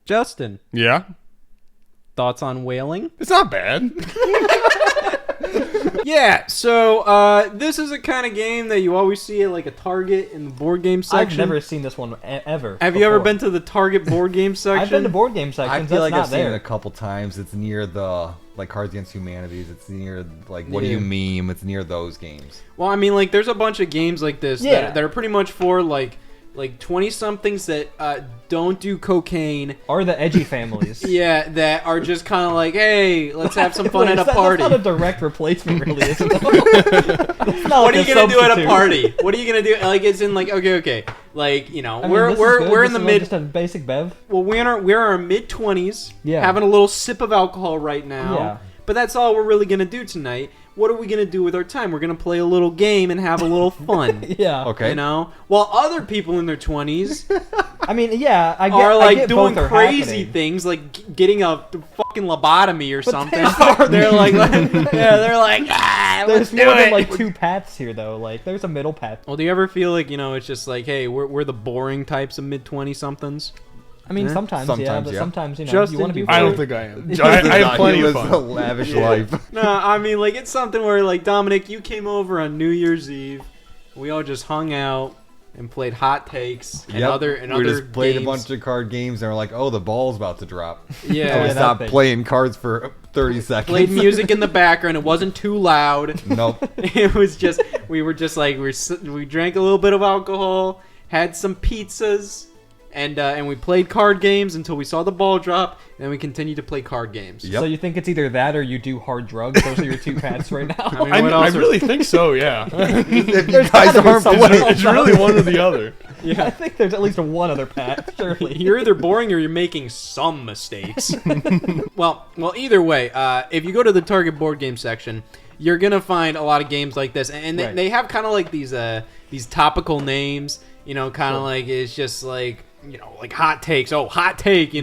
Justin, Yeah? thoughts on whaling? It's not bad. Yeah, so this is a kind of game that you always see at like a Target in the board game section. I've never seen this one ever. Have you ever been to the Target board game section? I've been to board game sections. I feel like That's I've not seen it there. a couple times. It's near the Cards Against Humanities. It's near What Do You Meme? It's near those games. Well, I mean, like there's a bunch of games like this that are pretty much for like 20-somethings that don't do cocaine. Or the edgy families. Yeah, that are just kind of like, hey, let's have some fun at a party. That's not a direct replacement, really, is it? What are you gonna do at a party? What are you gonna do? Like, it's in like, okay, like we're in the mid. Just a basic bev. Well, we're in our mid-20s, having a little sip of alcohol right now. Yeah. But that's all we're really gonna do tonight. What are we gonna do with our time? We're gonna play a little game and have a little fun. Yeah. Okay. You know, while other people in their 20s I mean, yeah, I get. are I like get doing both are crazy happening. things, like getting a fucking lobotomy or something. They're like, There's let's more do than it. like two paths here, though. Like, there's a middle path. Well, do you ever feel like, it's just like, hey, we're the boring types of mid-20-somethings? I mean, Yeah. sometimes, but yeah. sometimes, Justin, you want to be. do you- I don't think I am. I have plenty He of lives a fun. lavish life. No, I mean, like, it's something where, like, Dominic, you came over on New Year's Eve. We all just hung out and played hot takes and other we just played games. a bunch of card games and we're like, oh, the ball's about to drop. Yeah. So we that stopped thing. playing cards for 30 seconds. Played music in the background. It wasn't too loud. Nope. It was just, we were just like, we drank a little bit of alcohol, had some pizzas, and we played card games until we saw the ball drop, and then we continued to play card games. Yep. So you think it's either that or you do hard drugs? Those are your two paths right now. I mean, I what else really think so, yeah. If you There's guys gotta be aren't some playing, way. It's really one or the other. I think there's at least one other path, surely. You're either boring or you're making some mistakes. well, either way, if you go to the Target board game section, you're gonna find a lot of games like this, and Right. they have kind of like these topical names. Kind of like it's just like like hot takes. Oh, hot take.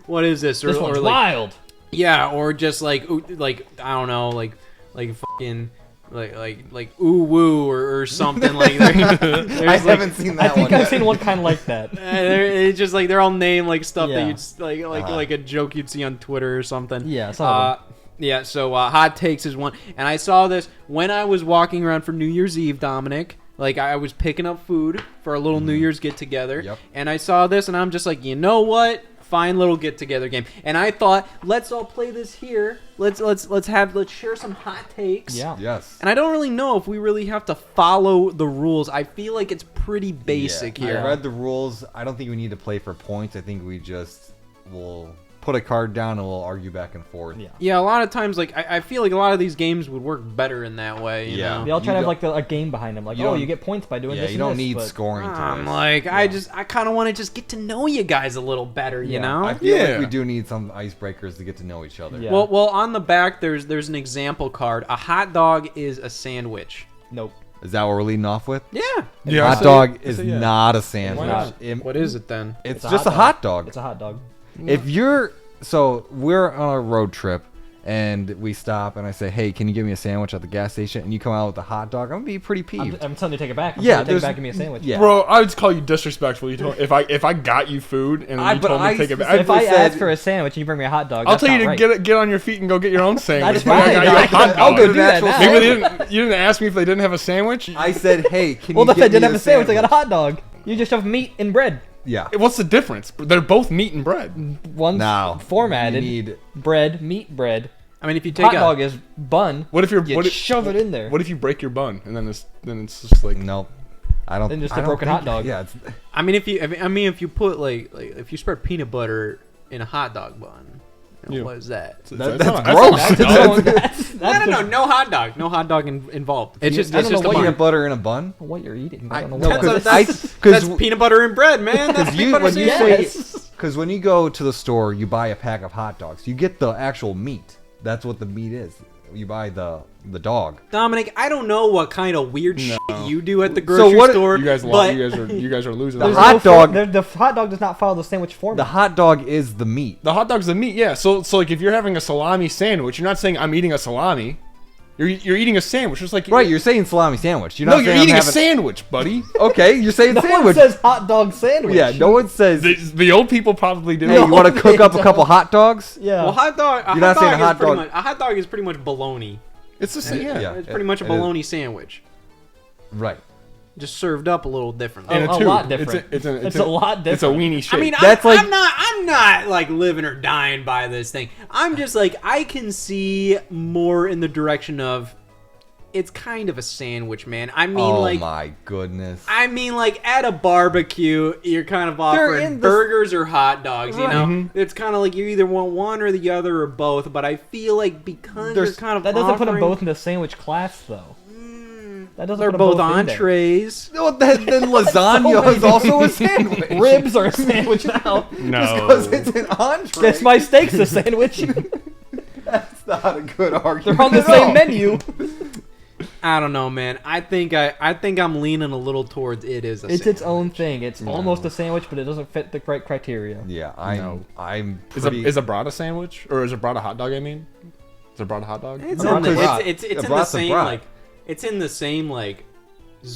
What is this? This one's like, wild. Yeah, or just like I don't know, like fucking. Like ooh woo or something like that. I haven't seen that I think one I've yet. seen one kind of like that. It's just like they're all named like stuff that Yeah. you'd just, like a joke you'd see on Twitter or something. Yeah, some of yeah. So hot takes is one, and I saw this when I was walking around for New Year's Eve, Dominic. Like I was picking up food for a little New Year's get together, Yep. and I saw this, and I'm just like, you know what? Fine little get together game, and I thought, let's all play this here. Let's share some hot takes. Yeah. Yes. And I don't really know if we really have to follow the rules. I feel like it's pretty basic Yeah. here. I read the rules. I don't think we need to play for points. I think we just will put a card down and we'll argue back and forth. Yeah. Yeah, a lot of times, like I feel like a lot of these games would work better in that way. You Yeah. know? They all try to You have like a game behind them. Like, you oh, don't- you get points by doing Yeah, this. you don't and this, need but scoring to I'm this. like, I kind of want to just get to know you guys a little better. You Yeah. know. I feel Yeah. like we do need some icebreakers to get to know each other. Yeah. Well, on the back there's an example card. A hot dog is a sandwich. Nope. Is that what we're leading off with? Yeah. Yeah, I Hot say- dog I is say yeah. not a sandwich. not? What is it then? It's a just hot a hot dog. It's a hot dog. If you're we're on a road trip and we stop and I say, hey, can you give me a sandwich at the gas station? And you come out with a hot dog, I'm gonna be pretty peeved. I'm telling you to take it back. I'm Yeah, telling you to take it there's- back and give me a sandwich. yeah. Bro, I would call you disrespectful. You told, if I got you food and then you but told me I to take it back, If I said- ask for a sandwich and you bring me a hot dog, I'll that's tell you not to right. get on your feet and go get your own sandwich. is Maybe I fine. got you a hot I'll dog. go do that now. Maybe you didn't ask me if they didn't have a sandwich. I said, hey, can Well, you if get I didn't me have a sandwich, I got a hot dog. You just have meat and bread. Yeah. What's the difference? They're both meat and bread. One's Now formatted. you need bread, meat, bread. I mean, if you take Hot a dog is bun. What if you're You what if, shove it in there. what if you break your bun and then it's just like nope. I don't. Then just I a don't broken think- hot dog. Yeah. It's, I mean, if you put like if you spread peanut butter in a hot dog bun, Yeah. what is that? that's not- gross. not hot dog. No hot dog. No hot dog involved. It's just I it's don't just know a what bun. peanut butter in a bun. what you're eating. I- I don't know that's what a- I- That's peanut butter and bread, man. That's you- peanut butter when you sandwich. say- Because when you go to the store, you buy a pack of hot dogs. You get the actual meat. That's what the meat is. You buy the dog. Dominic, I don't know what kind of weird shit you do at the So grocery what- store. You guys but you guys are losing. The this. hot dog- The hot dog does not follow the sandwich The format. hot dog is the meat. The hot dog's the meat, yeah. So like if you're having a salami sandwich, you're not saying I'm eating a salami. You're eating a sandwich. It's like Right, you're saying salami sandwich. You're no, not you're saying eating I'm a having... sandwich, buddy. Okay, you're saying No one sandwich. says hot dog sandwich. Yeah, no one says. The old people probably do. Hey, you want to No, cook they up a couple don't. hot dogs? Yeah. Well, hot dog. You're not saying a hot is pretty dog- much- a hot dog is pretty much bologna. It's the same. Yeah. It's pretty much a it is. bologna sandwich, Right. just served up a little differently. And a tube. lot different. It's a lot different. It's a weenie shape. I mean, That's like- I'm not like living or dying by this thing. I'm just like, I can see more in the direction of, it's kind of a sandwich, man. I mean, Oh like, my goodness. I mean, like at a barbecue, you're kind of offering in the- burgers or hot dogs. You Right. know, it's kind of like you either want one or the other or both. But I feel like because they're There's- kind of That doesn't put them offering- both in the sandwich class, though. That doesn't They're put 'em both in there. entrees. No, then lasagna is also a sandwich. Ribs are a sandwich now. Just because no. it's an entree. That's my steak's a sandwich. That's not a good argument. They're on the at same all. menu. I don't know, man. I think I'm leaning a little towards it is a It's sandwich. its own thing. It's almost a sandwich, but it doesn't fit the right criteria. Yeah, No. I'm Is pretty... a brat a sandwich or is a brat a hot dog? I mean, is a brat a hot dog? It's No, in the, 'cause it's a in the brat's a same brat. like it's in the same like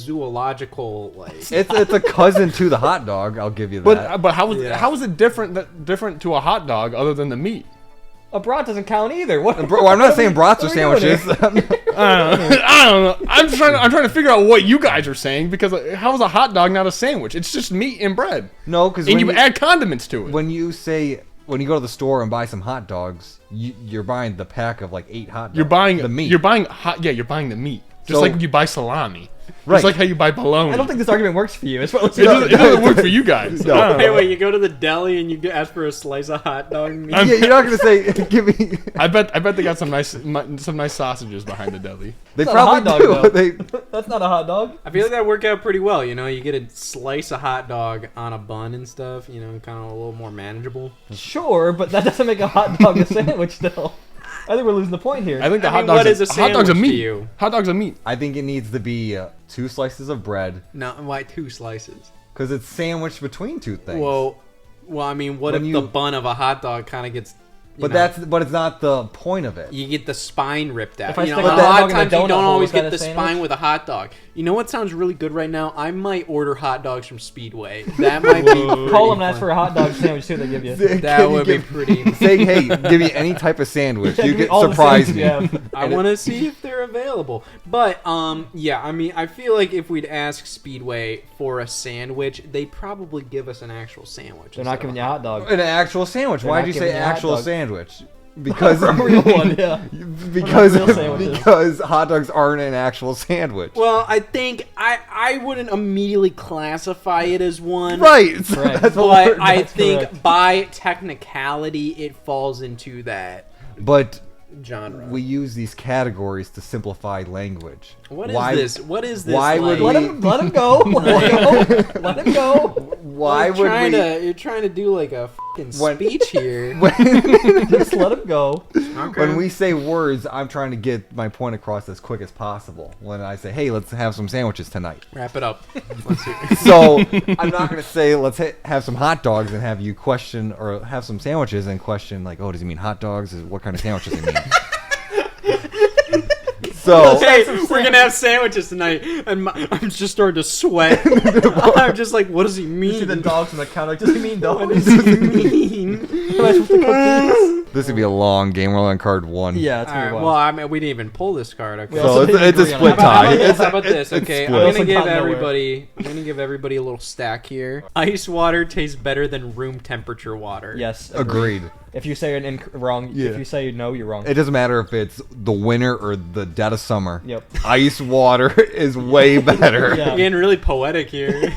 zoological like. It's a cousin to the hot dog. I'll give you that. But how is Yeah. how is it different to a hot dog other than the meat? A brat doesn't count either. What? Bro, I'm not saying brats are what are we doing sandwiches. I don't know. I'm trying to figure out what you guys are saying because how is a hot dog not a sandwich? It's just meat and bread, No, because and you add condiments to it. when you go to the store and buy some hot dogs, you're buying the pack of like 8 hot dogs. You're buying the meat. You're buying hot. Yeah, you're buying the meat. Just So- like you buy salami. Right. Just like how you buy bologna. I don't think this argument works for you. It's what it doesn't work for you guys. No. I don't Hey, know. wait! You go to the deli and you ask for a slice of hot dog meat. Yeah, you're not gonna say give me. I bet they got some nice sausages behind the deli. They It's not a probably hot do. dog, though. They That's not a hot dog. I feel like that worked out pretty well. You know, you get a slice of hot dog on a bun and stuff. You know, kind of a little more manageable. Sure, but that doesn't make a hot dog a sandwich, though. I think we're losing the point here. I think the I hot mean, dogs. what is a hot dogs are sandwich to meat. you? Hot dogs are meat. I think it needs to be 2 slices of bread No, why 2 slices? because it's sandwiched between 2 things. Well, I mean, what When if you- the bun of a hot dog kind of gets? you but know, but it's not the point of it. you get the spine ripped out. If I You know, stick a a hot lot dog of in a times you donut don't hole, always is that get a the sandwich? spine with a hot dog. You know what sounds really good right now? I might order hot dogs from Speedway. That might be. Whoa. Call them and pretty ask for a hot dog sandwich, see what they give you. That Can you would be give- pretty. Say, hey, give me any type of sandwich. Yeah, you give me get all the surprise sandwiches me. you have. I want to see if they're available. But yeah, I mean, I feel like if we'd ask Speedway for a sandwich, they'd probably give us an actual sandwich. They're not giving you a hot dog. An actual sandwich. They're Why'd not you say giving you a hot actual dog. sandwich? Because A real one, yeah. because Real sandwiches. because hot dogs aren't an actual sandwich. Well, I think I wouldn't immediately classify it as one. Right. Correct. That's what But we're- I That's think correct. by technicality, it falls into that but genre. we use these categories to simplify language. What is Why- this? What is this? why would like, Let him go. Let him go. Why you're would trying we? you're trying to do like a fucking When- speech here. Just let him go. Okay. When we say words, I'm trying to get my point across as quick as possible. When I say, "Hey, let's have some sandwiches tonight," wrap it up. Let's hear. so I'm not gonna say, "Let's have some hot dogs" and have you question, or have some sandwiches and question, like, "Oh, does he mean hot dogs? What kind of sandwiches does he mean?" So Hey, we're gonna have sandwiches tonight, and I'm just starting to sweat. I'm just like, what does he You see mean? the dogs on the counter. Does he mean What dogs? does he mean? Am I supposed to cook these? this would be a long game. We're on card 1. Yeah, it's All right, pretty well, wild. I mean, we didn't even pull this card. Okay. We So also it's, didn't it's a agree on split it. How about tie. this? How about this? It's Okay, split. I'm Also gonna give got nowhere. everybody a little stack here. Ice water tastes better than room temperature water. Yes. Agreed. If you say wrong, Yeah. if you say no, you're wrong. It doesn't matter if it's the winter or the dead of summer. Yep. Ice water is way better. Yeah. Getting really poetic here.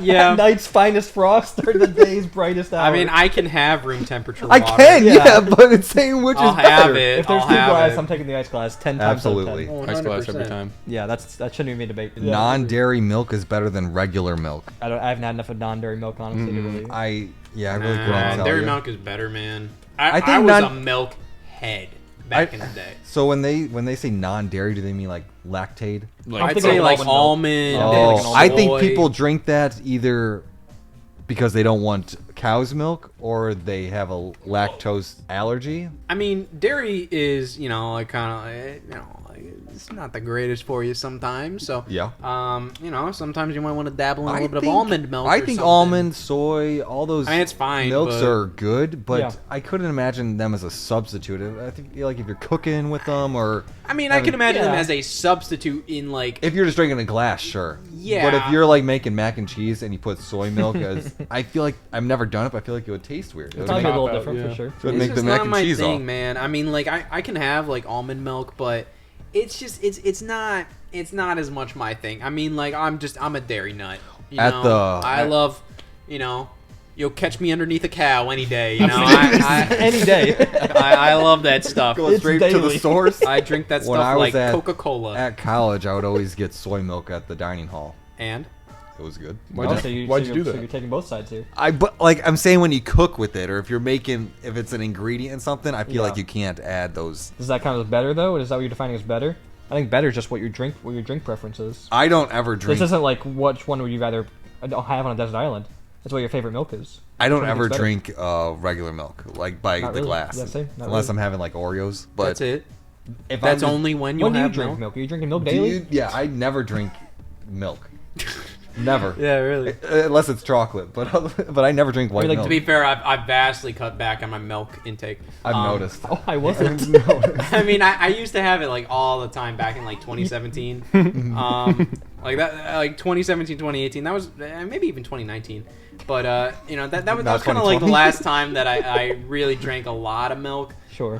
Yeah. Night's finest frost or the day's brightest hour. I mean, I can have room temperature I water. can, Yeah. yeah, but it's saying which I'll is better. have it. if there's I'll 2 have glass, it. I'm taking the ice glass 10 times out of 10. Absolutely. Ice glass every 100%. time. Yeah, that shouldn't even be a debate. Yeah. Non-dairy milk is better than regular milk. I haven't had enough of non-dairy milk, honestly, to really. I really couldn't tell Dairy you. milk is better, man. I I think was non- a milk head back in the day. So when they say non-dairy, do they mean like lactate? I'd thinking say of like almond milk. almond. Yeah, I'm thinking Oh, like I soy. think people drink that either because they don't want cow's milk or they have a lactose allergy. I mean, dairy is, like kind of, like, it's not the greatest for you sometimes. So, Yeah. Sometimes you might want to dabble in a I little bit of think- almond milk. I or think something. almond, soy, all those I mean, it's fine, milks but- are good, but Yeah. I couldn't imagine them as a substitute. I think like if you're cooking with them or I mean, I can imagine them Yeah. as a substitute in like. if you're just drinking a glass, sure. Yeah. But if you're like making mac and cheese and you put soy milk as, I feel like I've never done it, but I feel like it would taste weird. It would It's probably a make, little Cop out, different yeah. for sure. it would It's make the just mac not and my cheese thing, off. man. I mean, like I can have like almond milk, but it's not as much my thing. I mean, like I'm a dairy nut. I love, you'll catch me underneath a cow any day. Any day. I love that stuff. Go It's straight to the daily. source. I drink that When I stuff was like Coca-Cola. At college, I would always get soy milk at the dining hall. And It was good. Why'd So you you're do that? So you're taking both sides here. But like I'm saying, when you cook with it, or if it's an ingredient in something, I feel like you can't add those. Does that count as better though? Is that what you're defining as better? I think better is just what your drink preference is. I don't ever drink. This isn't like which one would you rather have on a desert island. That's what your favorite milk is. I don't Which one ever gets better? drink regular milk, like by Not the really. glass, Yeah, same. Not unless really. I'm having like Oreos. But that's it. If That's I'm just- only when you When do you have drink milk. milk? Are you drinking milk Do daily? you- yeah, I never drink milk. Never. Yeah, really. Unless it's chocolate, but I never drink white like, milk. To be fair, I've vastly cut back on my milk intake. I've noticed. Oh, I wasn't. I mean, I used to have it like all the time back in like 2017. Like that, like 2017, 2018. That was maybe even 2019. But that was Not kind of like the 2020. last time that I really drank a lot of milk. Sure.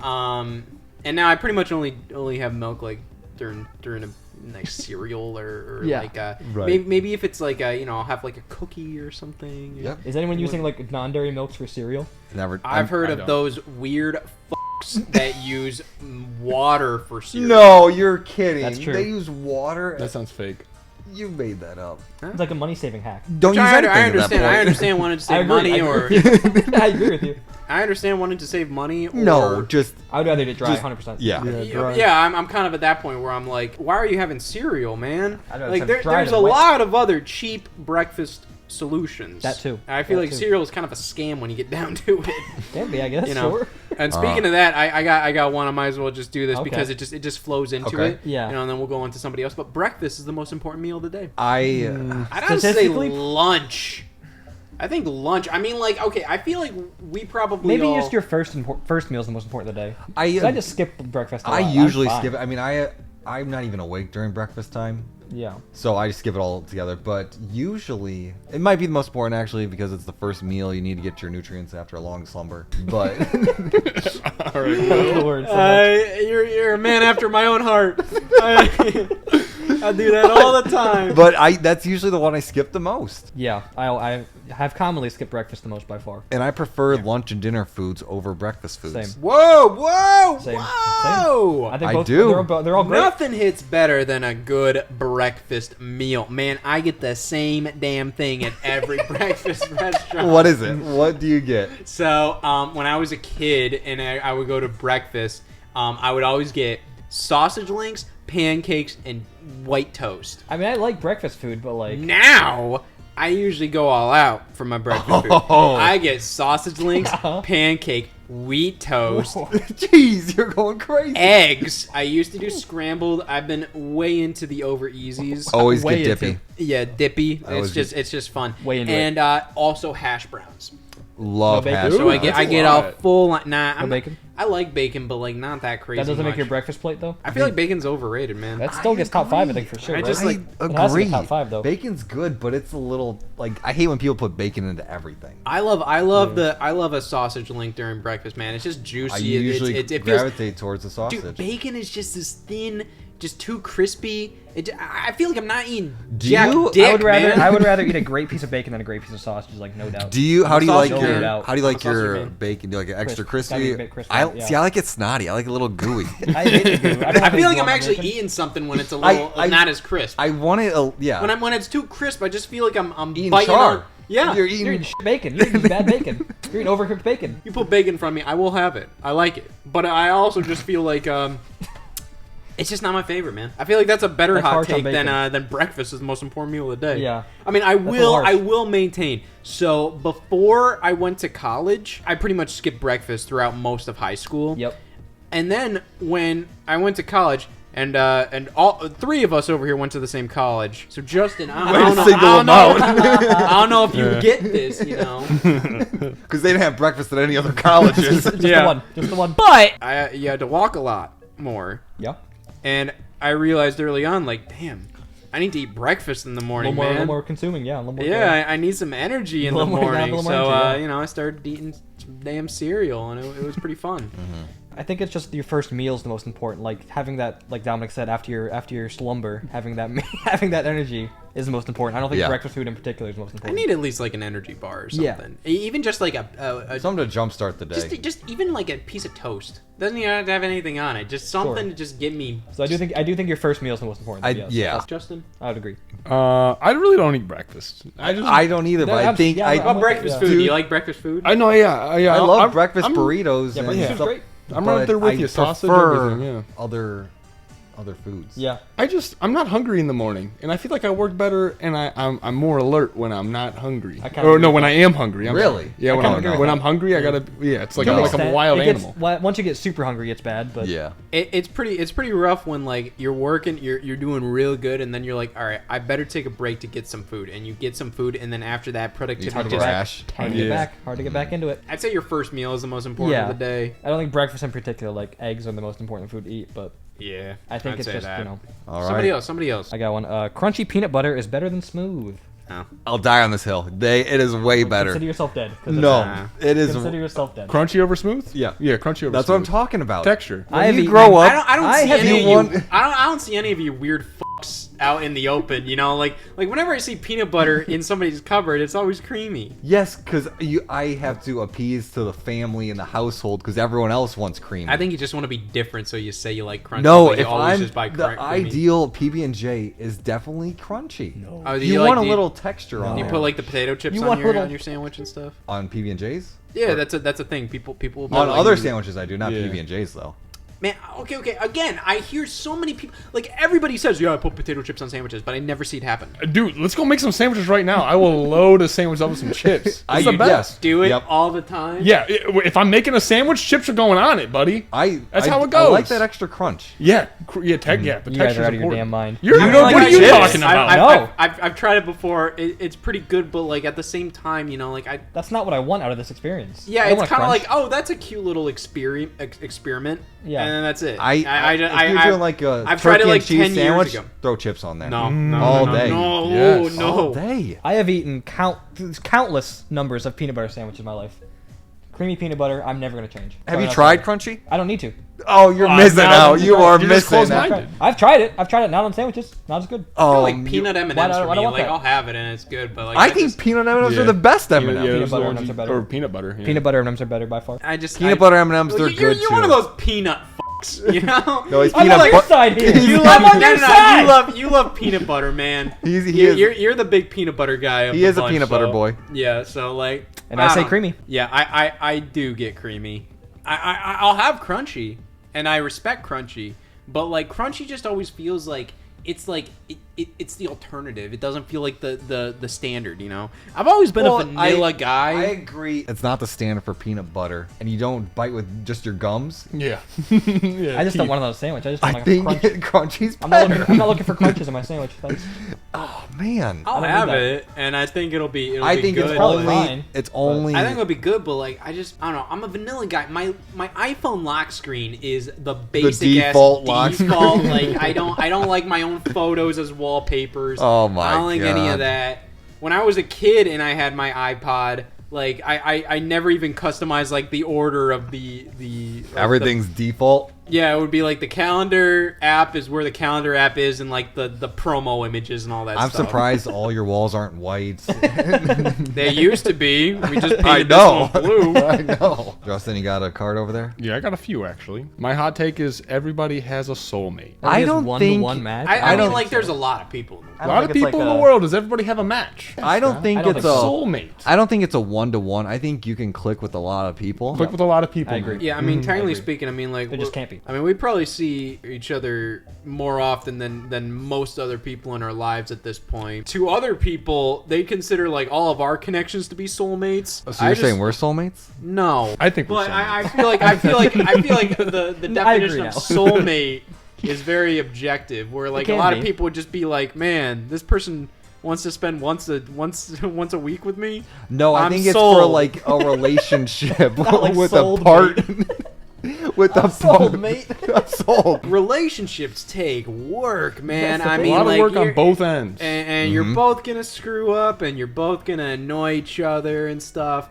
And now I pretty much only have milk like during a like cereal or Yeah. like Right. maybe if it's like I'll have like a cookie or something. Yep. Is anyone using like non-dairy milks for cereal? Never. I've heard I of don't. those weird fucks that use water for cereal. No, you're kidding. That's true. They use water. That sounds fake. You made that up. It's like a money-saving hack. Don't Which use I anything at that understand. I point. understand wanting to I save agree, money, I or agree. I agree with you. I understand wanting to save money. Or, No, just I would rather eat it dry, Just- 100%. yeah. I'm kind of at that point where I'm like, why are you having cereal, man? I'd rather Like have there's dry a than wet. lot of other cheap breakfast solutions. That too. And I feel That like too. cereal is kind of a scam when you get down to it. Can be, I guess. You know. Sure. And speaking of that, I got one. I might as well just do this Okay. because it just flows into Okay. it. Yeah. And then we'll go on to somebody else. But breakfast is the most important meal of the day. I. I'd have to say Statistically- lunch. I think lunch. I mean, like, okay, I feel like we probably Maybe all... just your first meal is the most important of the day. I, 'Cause I just skip breakfast. A I lot. I'm usually fine. skip it. I mean, I'm not even awake during breakfast time, Yeah. so I just skip it all together. But usually, it might be the most important actually because it's the first meal. You need to get your nutrients after a long slumber. But All right. The word so much. You're a man after my own heart. I do that all the time. that's usually the one I skip the most. Yeah, I have commonly skipped breakfast the most by far. And I prefer lunch and dinner foods over breakfast foods. Same. Whoa! Same. Whoa! I think I both. do. They're all great. Nothing hits better than a good breakfast meal. Man, I get the same damn thing at every breakfast restaurant. What is it? What do you get? So, when I was a kid and I would go to breakfast, I would always get sausage links, pancakes, and white toast. I mean, I like breakfast food, but like, Now, I usually go all out for my breakfast food. Oh. I get sausage links, pancake, wheat toast, Jeez, you're going crazy. eggs. I used to do scrambled. I've been way into the over easies. Always Way get into- dippy. Yeah, dippy. always It's just fun. Way into and also hash browns. Love No bacon? hash So I Ooh, get that's a a lot. full nah. I'm, bacon? I like bacon, but like not that crazy. that doesn't make much. your breakfast plate though. I feel like bacon's overrated, man. That still gets top 5, I think, for sure. I right? just, like, I It has to agree. get top 5 though. Bacon's good, but it's a little like I hate when people put bacon into everything. I love a sausage link during breakfast, man. It's just juicy. I usually it feels, gravitate towards the sausage. dude, bacon is just this thin, just too crispy. I feel like I'm not eating Do jack you- dick, I would rather man. I would rather eat a great piece of bacon than a great piece of sausage, like no doubt. Do you? How do you sausage like man. your? Out. How do you I'm a like sausage your man. bacon? Do you like it extra Crisp. Gotta be a crispy? bit crispy, I yeah. see. I like it snotty. I like it a little gooey. I hate the goo. I feel like I'm want my actually bacon. eating something when it's a little I- not as crisp. I want it. Yeah. When it's too crisp, I just feel like I'm Eating biting char. on. Yeah, You're You're eating. eating shit bacon. You're eating bad bacon. You're eating overcooked bacon. you put bacon in front of me, I will have it. I like it, but I also just feel like It's just not my favorite, man. I feel like that's a better That's hot harsh on take bacon. than breakfast is the most important meal of the day. Yeah. I mean, I a little harsh. will maintain. So before I went to college, I pretty much skipped breakfast throughout most of high school. Yep. And then when I went to college, and all three of us over here went to the same college. So Justin, I don't know if you get this, you know. Because they didn't have breakfast at any other colleges. Just the one. But You had to walk a lot more. yeah, And I realized early on, like, damn, I need to eat breakfast in the a morning, little man. more consuming. Yeah, a little more. Yeah, I need some energy in the little more- morning. a little So, more energy, I started eating some damn cereal, and it was pretty fun. I think it's just your first meal is the most important. Like having that, like Dominic said, after your slumber, having that having that energy is the most important. I don't think breakfast food in particular is the most I important. need at least like an energy bar or Yeah. something. Even just like a Something to jumpstart the day. just even like a piece of toast. Doesn't even have to have anything on it. Just something to just get me. So I do think your first meal is the most important. Yes. Yeah. Justin. I would agree. I really don't eat breakfast. I don't either, but I think I What breakfast food? Yeah. Do you like breakfast food? I know, yeah. I love I'm- breakfast I'm- burritos. Yeah, and breakfast food's stuff, great. I'm right there with but you. I Sausage, prefer everything, yeah. other foods. Yeah. I'm not hungry in the morning, and I feel like I work better, and I'm more alert when I'm not hungry. I kinda Or agree no, with when that. I am hungry. Really? Yeah, I when kinda I'm agree with when that. I'm hungry, I gotta. Yeah, it's like To an I'm like a extent, wild it gets- animal. Once you get super hungry, it's bad. But Yeah. It's pretty rough when like you're working, you're doing real good, and then you're like, all right, I better take a break to get some food, and you get some food, and then after that, productivity hard to just. crash. hard to get back. Hard to get back into it. I'd say your first meal is the most important Yeah. of the day. I don't think breakfast in particular, like eggs, are the most important food to eat. But Yeah, I think I'd it's say just that. you know. All Somebody right. else. I got one. Crunchy peanut butter is better than smooth. Oh. I'll die on this hill. It is way better. Consider yourself dead. 'cause No, Nah. it is. Consider yourself dead. Crunchy over smooth? Yeah. Yeah, crunchy over That's smooth. what I'm talking about. Texture. I have you eaten- grow up, I don't I see have any of you- you. I don't see any of you weird fucks out in the open. You know, like whenever I see peanut butter in somebody's cupboard, it's always creamy. yes, because I have to appease to the family and the household because everyone else wants cream. I think you just want to be different, so you say you like crunchy. No, but you if always I'm just buy the creamy. ideal PB&J is definitely crunchy. No. Oh, do You like- want a do you- little texture on Do you there. put like the potato chips You on want your little- on your sandwich and stuff? on PB&Js? Yeah, that's a thing. People On like- other sandwiches I do, not Yeah. PB&Js though. Man, okay. Again, I hear so many people. Like everybody says, yeah, I put potato chips on sandwiches, but I never see it happen. Dude, let's go make some sandwiches right now. I will load a sandwich up with some chips. It's the You best. do it Yep. all the time. Yeah, if I'm making a sandwich, chips are going on it, buddy. That's how it I like goes. that extra crunch. Yeah, the You guys texture's are out of your important. damn mind. You're, I mean, what like, are you chips, talking about? No. I've tried it before. It's pretty good, but like at the same time, you know, like That's not what I want out of this experience. yeah, I don't it's want kind of crunch. like, oh, that's a cute little experiment. Yeah. and then that's it. If you're doing like a I've tried it turkey like and cheese 10 years sandwich, ago. throw chips on there. No, All no, day. no, Yes. no. All day. I have eaten countless numbers of peanut butter sandwiches in my life. Creamy peanut butter, I'm never gonna change. Have Sorry, you not tried sorry. crunchy? I don't need to. Oh, you're missing now out. You are you're just missing close-minded. out. I've tried it. Not on sandwiches. Not as good. Oh, like peanut M&Ms why do I for me. want Like that? I'll have it and it's good, but like I think peanut M&Ms Yeah. are the best Peanut- M&Ms. yeah, Peanut those butter are the M&Ms are ones better. Or peanut butter. Yeah. Peanut butter M&Ms are better by far. Peanut butter M&Ms, they're you're good you're too. one of those peanut fucks, you know? No, he's I'm peanut on your butter. side here. You I'm love- on No, your no, side. you love peanut butter, man. He is. You're the big peanut butter guy. Of He the is a bunch, peanut butter so- boy. Yeah, so like, And I say don't- creamy. Yeah, I do get creamy. I'll have crunchy, and I respect crunchy, but like crunchy just always feels like it's it's the alternative. It doesn't feel like the standard, you know. I've always been a vanilla guy. I agree. It's not the standard for peanut butter, and you don't bite with just your gums. Yeah. Yeah, I just don't teeth. want another sandwich. I just want I like think a crunch. crunchy's I'm not, better. looking, I'm not looking for crunches in my sandwich. Thanks. Oh man. I'll I don't have need that. it, and I think it'll be I be think good. it's probably only. fine, It's only. I think it'll be good, but like I don't know. I'm a vanilla guy. My iPhone lock screen is the basic default ass lock default. screen. Like I don't like my own photos as wallpapers. Oh my I don't like any God. of that. When I was a kid and I had my iPod, like I never even customized like the order of the Everything's default. Yeah, it would be like the calendar app is where the calendar app is, and like the promo images and all that I'm stuff. surprised all your walls aren't white. They used to be. We just painted I this know. one blue. I know. Justin, you got a card over there? Yeah, I got a few actually. My hot take is everybody has a soulmate. I don't think- one match. I I mean, don't like, think so. there's a lot of people. In the I A don't lot think of it's people like in the a- world. Does everybody have a match? I don't think I don't it's think a so. Soulmate. I don't think it's a one-to-one. I think you can click with a lot of people. Click with a lot of people. I agree. Yeah, I mean, technically speaking, I mean, like They just can't be. I mean, we probably see each other more often than most other people in our lives at this point. To other people, they consider like all of our connections to be soulmates. So you're saying we're soulmates? No, I think we're but soulmates. I feel like the definition of soulmate is very objective. Where like a lot of people would just be like, man, this person wants to spend once a week with me. No, I think it's for like a relationship like with a part. With a soulmate. Soul. Relationships take work, man. I mean, a lot of like, work on both ends. And you're both gonna screw up, and you're both gonna annoy each other and stuff.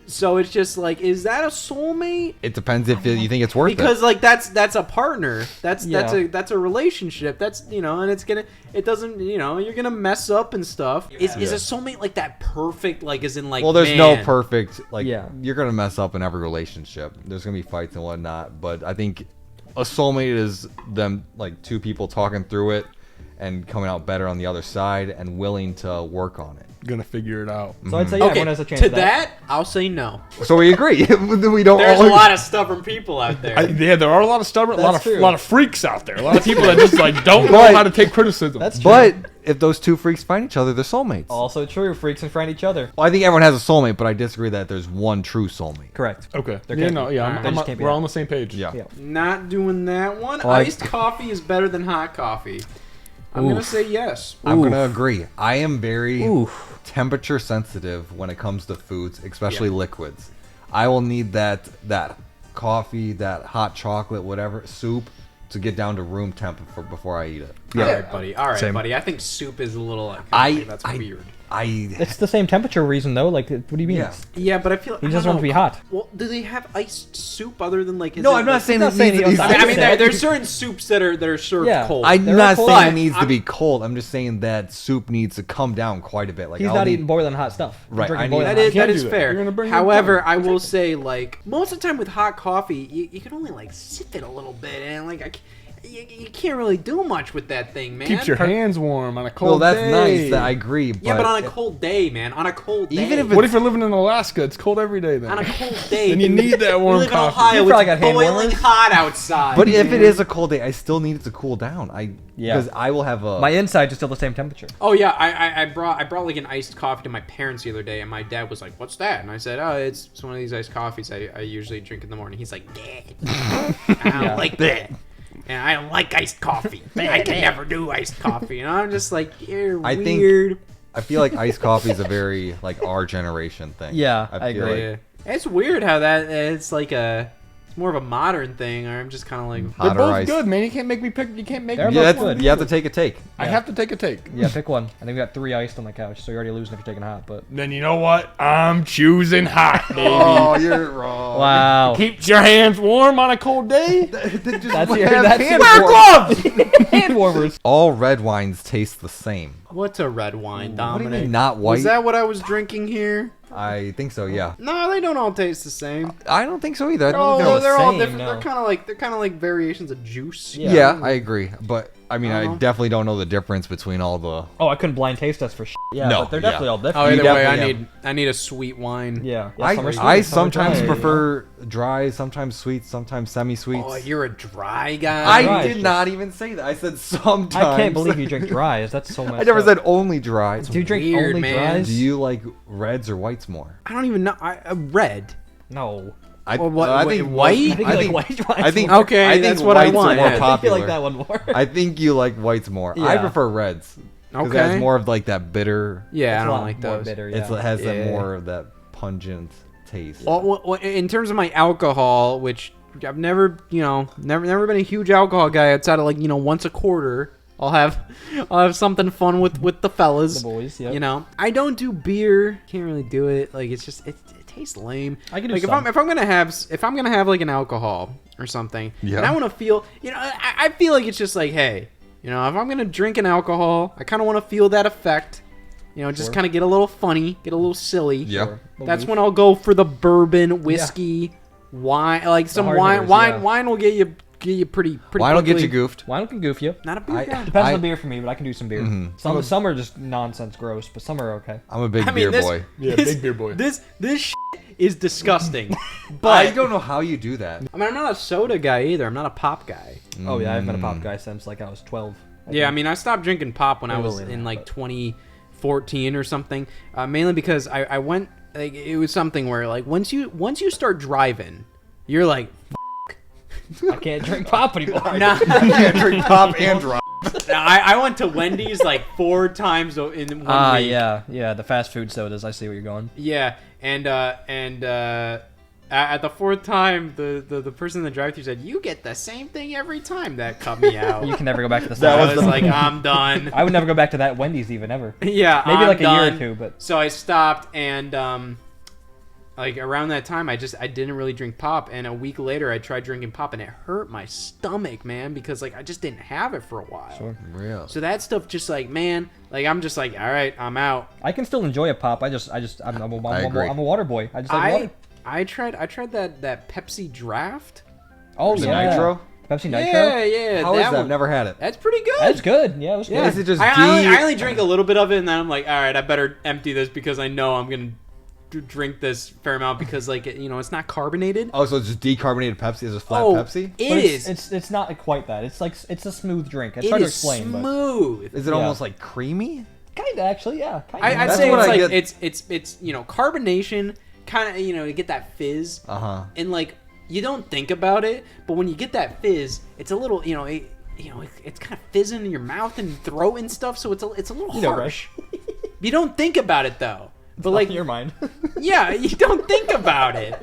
So it's just like, is that a soulmate? It depends if you think it's worth it. Because like that's a partner. That's a relationship. That's and it doesn't you're gonna mess up and stuff. Is a soulmate like that perfect? Like as in like well, there's man, no perfect like Yeah. you're gonna mess up in every relationship. There's gonna be fights and whatnot, but I think a soulmate is them like two people talking through it and coming out better on the other side and willing to work on it. Gonna figure it out. So I'd say Okay, everyone has a chance to of that. I'll say no. So we agree. We don't. There's all a lot of stubborn people out there. There are a lot of stubborn, a That's true. lot of freaks out there. A lot of people that just like don't know how to take criticism. That's true. But if those two freaks find each other, they're soulmates. Also true. Freaks and find each other. Well, I think everyone has a soulmate, but I disagree that there's one true soulmate. Correct. Okay. There Yeah, can't no, be. yeah, There just can't be we're that. all on the same page. Yeah. Yeah. Not doing that one. Like- Iced coffee is better than hot coffee. I'm gonna say yes. I'm gonna agree. I am very Oof. temperature sensitive when it comes to foods, especially liquids. I will need that coffee, that hot chocolate, whatever soup to get down to room temp before I eat it. All right, buddy. All right, Same. buddy. I think soup is a little. Like, that's weird. It's the same temperature reason though. Like, what do you mean? Yeah. Yeah, but I feel. He just wants to be hot. Well, do they have iced soup other than like? No, I'm not saying that needs to be. I mean, there's certain soups that are served Yeah. cold. I'm They're not cold. saying it But needs to be cold. I'm just saying that soup needs to come down quite a bit. Like He's I'll not need- eating boiling hot stuff. Right, Drinking I need- boiling That hot. is can't that is do that. fair. You're gonna burn your However, tongue. I will say like most of the time with hot coffee, you can only like sip it a little bit, and like you can't really do much with that thing, man. Keeps your hands warm on a Well, cold that's day. nice. That I agree. Yeah, but on a cold day, man. On a cold day. Even if What if you're living in Alaska? It's cold every day then. on a cold day, Then you need that we warm live in coffee. Ohio. You probably It's got hand boiling warmers. hot outside. But if it man. is a cold day, I still need it to cool down. Yeah. Because I will have a. My insides are still the same temperature. Oh yeah, I brought like an iced coffee to my parents the other day, and my dad was like, "What's that?" And I said, "Oh, it's one of these iced coffees I usually drink in the morning." He's like, "Dad, I don't like that, and I don't like iced coffee. I can never do iced coffee." And I'm just like, "You're I think- weird." I feel like iced coffee is a very like our generation thing. Yeah, I feel agree. like It's weird how it's like it's more of a modern thing, or I'm just kind of like, They're hotter both iced. good, man. You can't make me pick. You can't make They're me. both Yeah, good. that's, you have to take a take. I have to take a take. Yeah, pick one. I think we got 3 iced on the couch, so you're already losing if you're taking hot. But Then you know what? I'm choosing hot, baby. Oh, you're wrong. wow, Keeps your hands warm on a cold day. that's hand Wear gloves. hand warmers. All red wines taste the same. "What's a red wine, What Dominic?" do you mean not white? Was that what I was drinking here? I think so. Yeah. No, they don't all taste the same. I don't think so either. I all don't the think They're all same, different. no. They're kind of like variations of juice. Yeah. yeah, I agree. But I mean, I Uh-huh. definitely don't know the difference between all the. Oh, I couldn't blind taste test for shit. Yeah, No, but they're yeah. definitely all different. Oh, You either way, definitely I need a sweet wine. Yeah. I some are sweet, I some are sometimes dry, prefer dry, sometimes sweet, sometimes semi-sweet. Oh, you're a dry guy. I Dry is did just- not even say that. I said sometimes. I can't believe you drink dries. That's so much. I never said only dry. Do you drink weird, only man. dries? Do you like reds or whites more? I don't even know. Red. No. I, Well, what- I wait, think white? I think you I like think, white wines. I think more. Okay, I think that's what I whites want. Are more Yeah. I think you popular. like that one more. I think you like whites more. I Yeah. prefer reds. 'Cause Okay. it has more of like that bitter. Yeah, It's I a don't lot like more those. bitter, It yeah. has that Yeah. more of that pungent taste. Well, in terms of my alcohol, which I've never been a huge alcohol guy outside of like once a quarter. I'll have something fun with the fellas. The boys, yep. I don't do beer. Can't really do it. Like it's just it tastes lame. I can do like some. if I'm gonna have like an alcohol or something, Yeah. and I want to feel, I feel like it's just like, hey, if I'm gonna drink an alcohol, I kind of want to feel that effect. Just Sure. kind of get a little funny, get a little silly. Yeah. Sure. That's when I'll go for the bourbon, whiskey, wine, like some hard wine. hitters, Wine, yeah. wine will get you get you pretty. Wine will get quickly. you goofed. Wine can goof you. Not a beer guy. Depends on the beer for me, but I can do some beer. Mm-hmm. Some are just nonsense gross, but some are okay. I'm a big I mean, beer boy. Yeah, big beer boy. This shit is disgusting. I But don't know how you do that. I mean, I'm not a soda guy either. I'm not a pop guy. Oh yeah, I've been a pop guy since like I was 12. Yeah, I mean, I stopped drinking pop when I was Early in that, like but- 2014 or something. Mainly because I went. Like, it was something where like once you start driving, you're like, I can't drink pop anymore. nah. Yeah, drink pop and drop. I went to Wendy's like 4 times in 1 week. Yeah, the fast food sodas. I see where you're going. Yeah, and at the 4th time, the person in the drive-thru said, "You get the same thing every time." That cut me out. You can never go back to the I South. was like, I'm done. I would never go back to that Wendy's even ever. Yeah, Maybe I'm like a year done. or two, but So I stopped, and like around that time, I didn't really drink pop. And a week later, I tried drinking pop, and it hurt my stomach, man, because like I just didn't have it for a while. Sure. Real. So that stuff just like, man, like I'm just like, all right, I'm out. I can still enjoy a pop. I'm agree. a water boy. I just like water. I tried that Pepsi Draft. Oh The yeah, Nitro? Pepsi Nitro. Yeah. How is that? one. I've never had it. That's pretty good. That's good. Yeah, it was good. Yeah. Is it just I only drink a little bit of it, and then I'm like, all right, I better empty this because I know I'm gonna drink this fair amount because like it's not carbonated. Oh, so it's just decarbonated Pepsi? Is it flat Oh, Pepsi? It But is. It's not quite that. It's like it's a smooth drink. It's It hard to is explain, but smooth. Is it Yeah. almost like creamy? kind of actually, yeah. Kinda. I'd That's say what it's I like get- it's carbonation, kind of you get that fizz, and like you don't think about it, but when you get that fizz, it's a little it's kind of fizzing in your mouth and throat and stuff, so it's a little You know, harsh. You don't think about it though, but like in your mind. yeah, you don't think about it.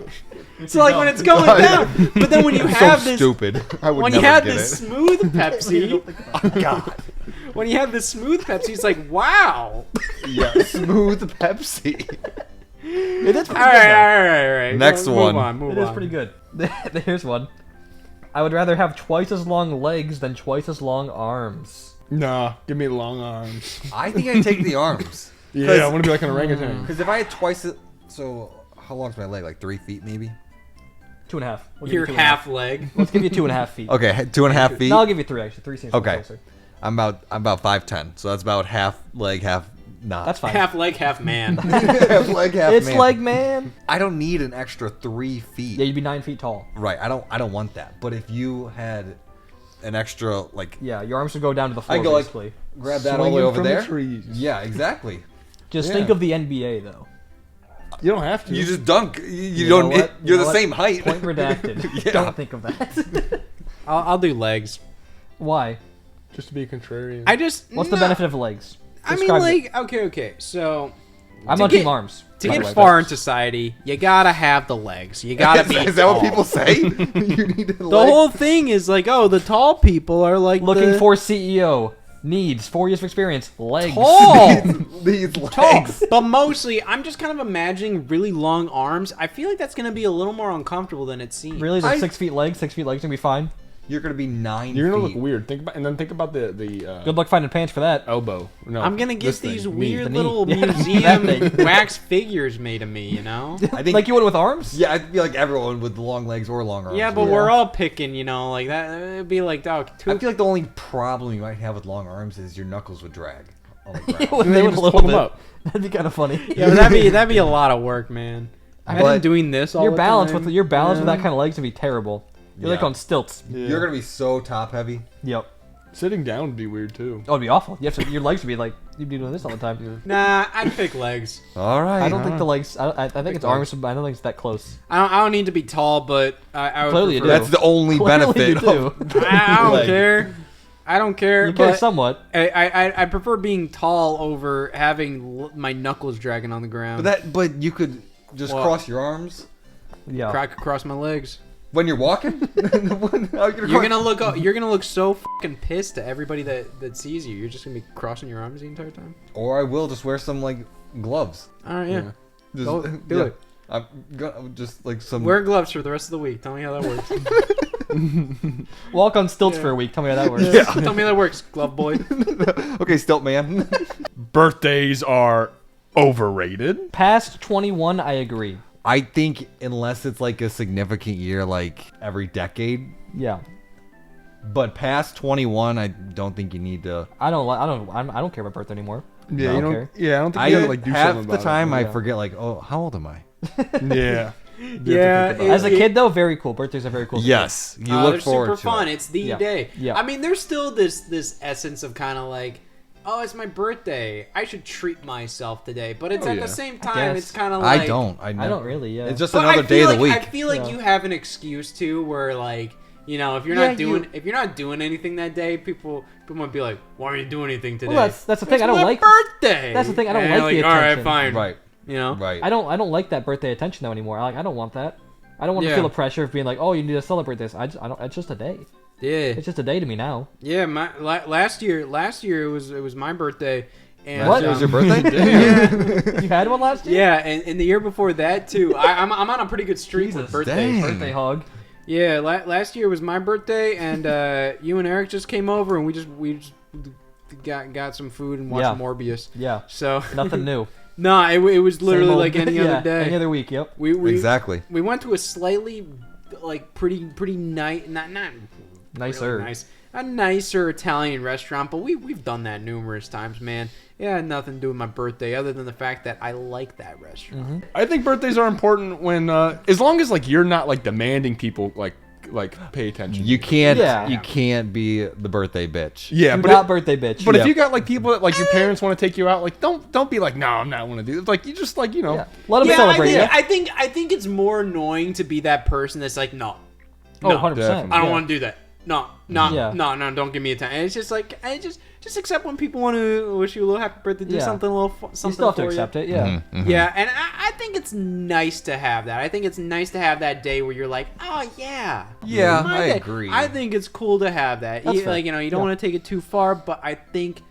So like when it's going down, but then when you have so this stupid. I would when never you have get this it. smooth Pepsi, Oh, God. when you have this smooth Pepsi, it's like wow. Yeah, smooth Pepsi. It is pretty All good. right. Next one. Move It is on. pretty good. Here's one. I would rather have twice as long legs than twice as long arms. Nah, give me long arms. I think I'd take the arms. Yeah, I want to be like an orangutan. Because if I had twice it... So, how long's my leg? Like 3 feet, maybe? 2.5. We'll give Your you 2.5. half leg. Let's give you 2.5 feet. Okay, 2.5 feet. No, I'll give you 3 actually. 3 seems Okay. closer. I'm about 5'10", so that's about half leg, half not. That's fine. Half leg, half man. half leg, half It's man. leg man. I don't need an extra 3 feet. Yeah, you'd be 9 feet tall. Right. I don't want that. But if you had an extra like, Yeah, your arms would go down to the floor I go like basically. grab that all the way Swinging over from the there. trees. Yeah, exactly. Just Yeah. think of the NBA though. You don't have to. You just dunk. You You don't. know what? You're You know the what? same height. Point redacted. Yeah. Don't think of that. I'll do legs. Why? just to be a contrarian. I just. What's the benefit of legs? I mean, Describe like, okay. So I'm to on get- team arms. to by the get way, far but- in society, you gotta have the legs. You gotta be. Is that what tall. people say? You need to The whole thing is like, oh, the tall people are like Looking the for CEO. Needs 4 years of experience. Legs. tall. these Tall, legs. but mostly I'm just kind of imagining really long arms. I feel like that's gonna be a little more uncomfortable than it seems. Really? Like I- 6 feet legs? 6 feet legs gonna be fine. You're gonna be 9 You're gonna feet. look weird. Think about the Good luck finding pants for that. elbow. No, I'm gonna get this thing, these knee. weird The knee. little Yeah, museum that thing. wax figures made of me, you know? I think. Like you would with arms? Yeah, I feel like everyone with long legs or long arms. Yeah, but would. we're all picking, you know, like that. It'd be like, dog, I feel like the only problem you might have with long arms is your knuckles would drag on the ground. They And then you would a just little pull them bit. up. That'd be kind of funny. yeah, but that'd be a lot of work, man. Imagine But doing this all Your the balance time. with that kind of legs would be terrible. You're like Yeah. on stilts. Yeah. You're gonna be so top heavy. Yep. Sitting down would be weird too. Oh, it'd be awful. Your legs would be like you'd be doing this all the time. Nah, I'd pick legs. All right. I don't think the legs. I think it's arms. But I don't think it's that close. I don't need to be tall, but I would Clearly you prefer- do. That's the only Clearly benefit. you of- do. I don't Leg. care. I don't care. You care but somewhat. I prefer being tall over having my knuckles dragging on the ground. But you could just What? cross your arms Yeah. Crack across my legs. when you're walking. You're gonna look so fucking pissed to everybody that sees you. You're just gonna be crossing your arms the entire time. Or I will just wear some like gloves. All right, yeah. Just, Go- do it. I'm gonna just like some. Wear gloves for the rest of the week. Tell me how that works. Walk on stilts for a week. Tell me how that works. Tell me how that works, glove boy. Okay, stilt man. Birthdays are overrated. Past 21, I agree. I think unless it's like a significant year, like every decade, Yeah. But past 21, I don't think you need to. I don't care about birthday anymore. Yeah, I don't care. Yeah, I don't think you gotta, like, do half something the about time it. I forget, like, oh, how old am I? Yeah. Yeah. As a kid, though, very cool. Birthdays are very cool. Yes, you they're look forward super to fun. it. It's the Yeah. day. Yeah. I mean, there's still this essence of kind of like, oh, it's my birthday. I should treat myself today. But it's at the same time, guess. it's kind of like I don't. I don't really. Yeah. It's just But another day of the I week. feel like you have an excuse too, where like, you know, if you're not doing anything that day, people might be like, why aren't you doing anything today? Well, that's the thing. It's I don't my like. birthday. That's the thing. I don't And like you're the all right, attention. fine. Right. You know. Right. I don't like that birthday attention though anymore. I don't want that. I don't want to Yeah. feel the pressure of being like, oh, you need to celebrate this. I don't. It's just a day. Yeah. It's just a day to me now. Yeah. Last year it was my birthday. And, What? It was your birthday? You had one last year? Yeah, and the year before that too. I'm on a pretty good streak with Jesus, birthdays. dang. Birthday hug. Yeah, last year was my birthday, and you and Eric just came over, and we just got some food and watched Yeah. Morbius. Yeah. So Nothing new. no, it was literally Same old- like any yeah, other day. Any other week. Yep. We Exactly. We went to a slightly like pretty not Nicer. really nice, a nicer Italian restaurant, but we've done that numerous times, man. Yeah, had nothing to do with my birthday other than the fact that I like that restaurant. I think birthdays are important when, as long as like you're not like demanding people like pay attention. You can't. Yeah. You can't be the birthday bitch. Yeah, Do but not birthday bitch. But Yeah. if you got like people that like your parents want to take you out, like don't be like, no, I'm not want to do it. Like you just like, you know. Yeah. Let them Yeah, celebrate. I think it's more annoying to be that person that's like, no, Oh, no, 100%. definitely. I don't want to do that. No, Yeah. no, don't give me a time. And it's just like, I just accept when people want to wish you a little happy birthday, do Yeah. something a little, something You still have to for accept you. it. Yeah. Mm-hmm. Yeah, and I think it's nice to have that. I think it's nice to have that day where you're like, oh yeah, Yeah, my I day. agree. I think it's cool to have that. That's You, fair. like, you know, you don't Yeah. want to take it too far, but I think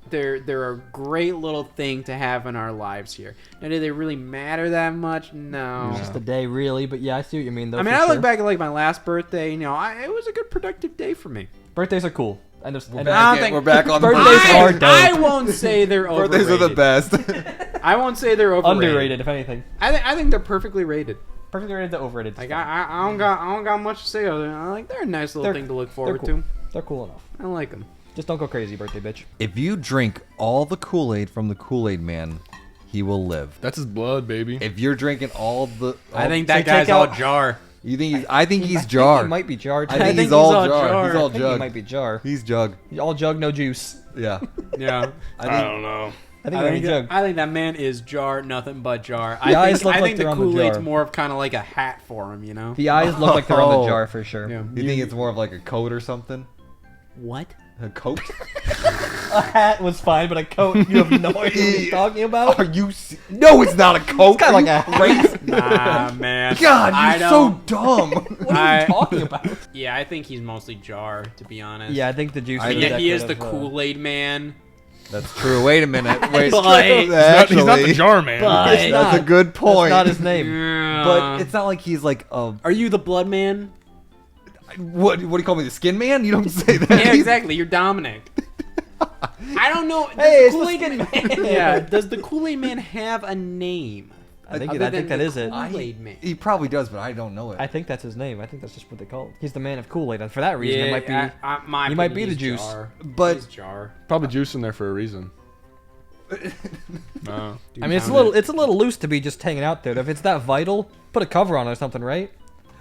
they're a great little thing to have in our lives here. Now, do they really matter that much? No. It's just a day, really. But yeah, I see what you mean. Though. I mean, for I look sure. back at like my last birthday. You know, it was a good productive day for me. Birthdays are cool. And there's, and I don't think- We're back on the Birthdays are dope. I won't say they're overrated. Birthdays are the best. I won't say they're overrated. underrated, if anything. I think they're perfectly rated. Perfectly rated to overrated. Like I don't got much to say other than like they're a nice little They're- thing to look they're forward cool. to. They're cool enough. I like them. Just don't go crazy, birthday bitch. If you drink all the Kool-Aid from the Kool-Aid Man, he will live. That's his blood, baby. If you're drinking all the, I think so that guy's take all out- jar. you think he's, I think he's I think jar. he might be jar. I too. think think he's all he's all jar. jar. He's all I think he jug. might be jar. He's jug. All jug, no juice. Yeah. Yeah. I don't know. I think he jug. I think that man is jar, nothing but jar. The eyes I look like think they're the on the Kool-Aid's jar. more of kind of like a hat for him, you know? The eyes look like they're on Oh. the jar for sure. Yeah. You think it's more of like a coat or something? What? A coat? A hat was fine, but a coat, you have no idea what you're talking about. Are you? No, it's not a coat. It's kind of like a hat. Nah, man. God, I you're so don't- dumb. What are you talking about? Yeah, I think he's mostly jar, to be honest. Yeah, I think the juice. I- is Yeah, that he good is the of, Kool-Aid man. That's true. Wait a minute. Wait. But- He's not the jar man. But- It's That's not. a good point. That's not his name. But it's not like he's like a. Are you the blood man? What do you call me? The skin man? You don't say that. Yeah, exactly. You're Dominic. I don't know. Does Hey, it's the Kool-Aid skin man. Yeah. Does the Kool-Aid man have a name? I think Other I think than that the is it. Kool-Aid man. He probably does, but I don't know it. I think that's his name. I think that's just what they call it. He's the man of Kool-Aid, and for that reason, Yeah, it might be. my he might opinion, be the he's juice. Jar. But- He's jar. Probably juice in there for a reason. No. I mean, it's a little loose to be just hanging out there. If it's that vital, put a cover on it or something, right?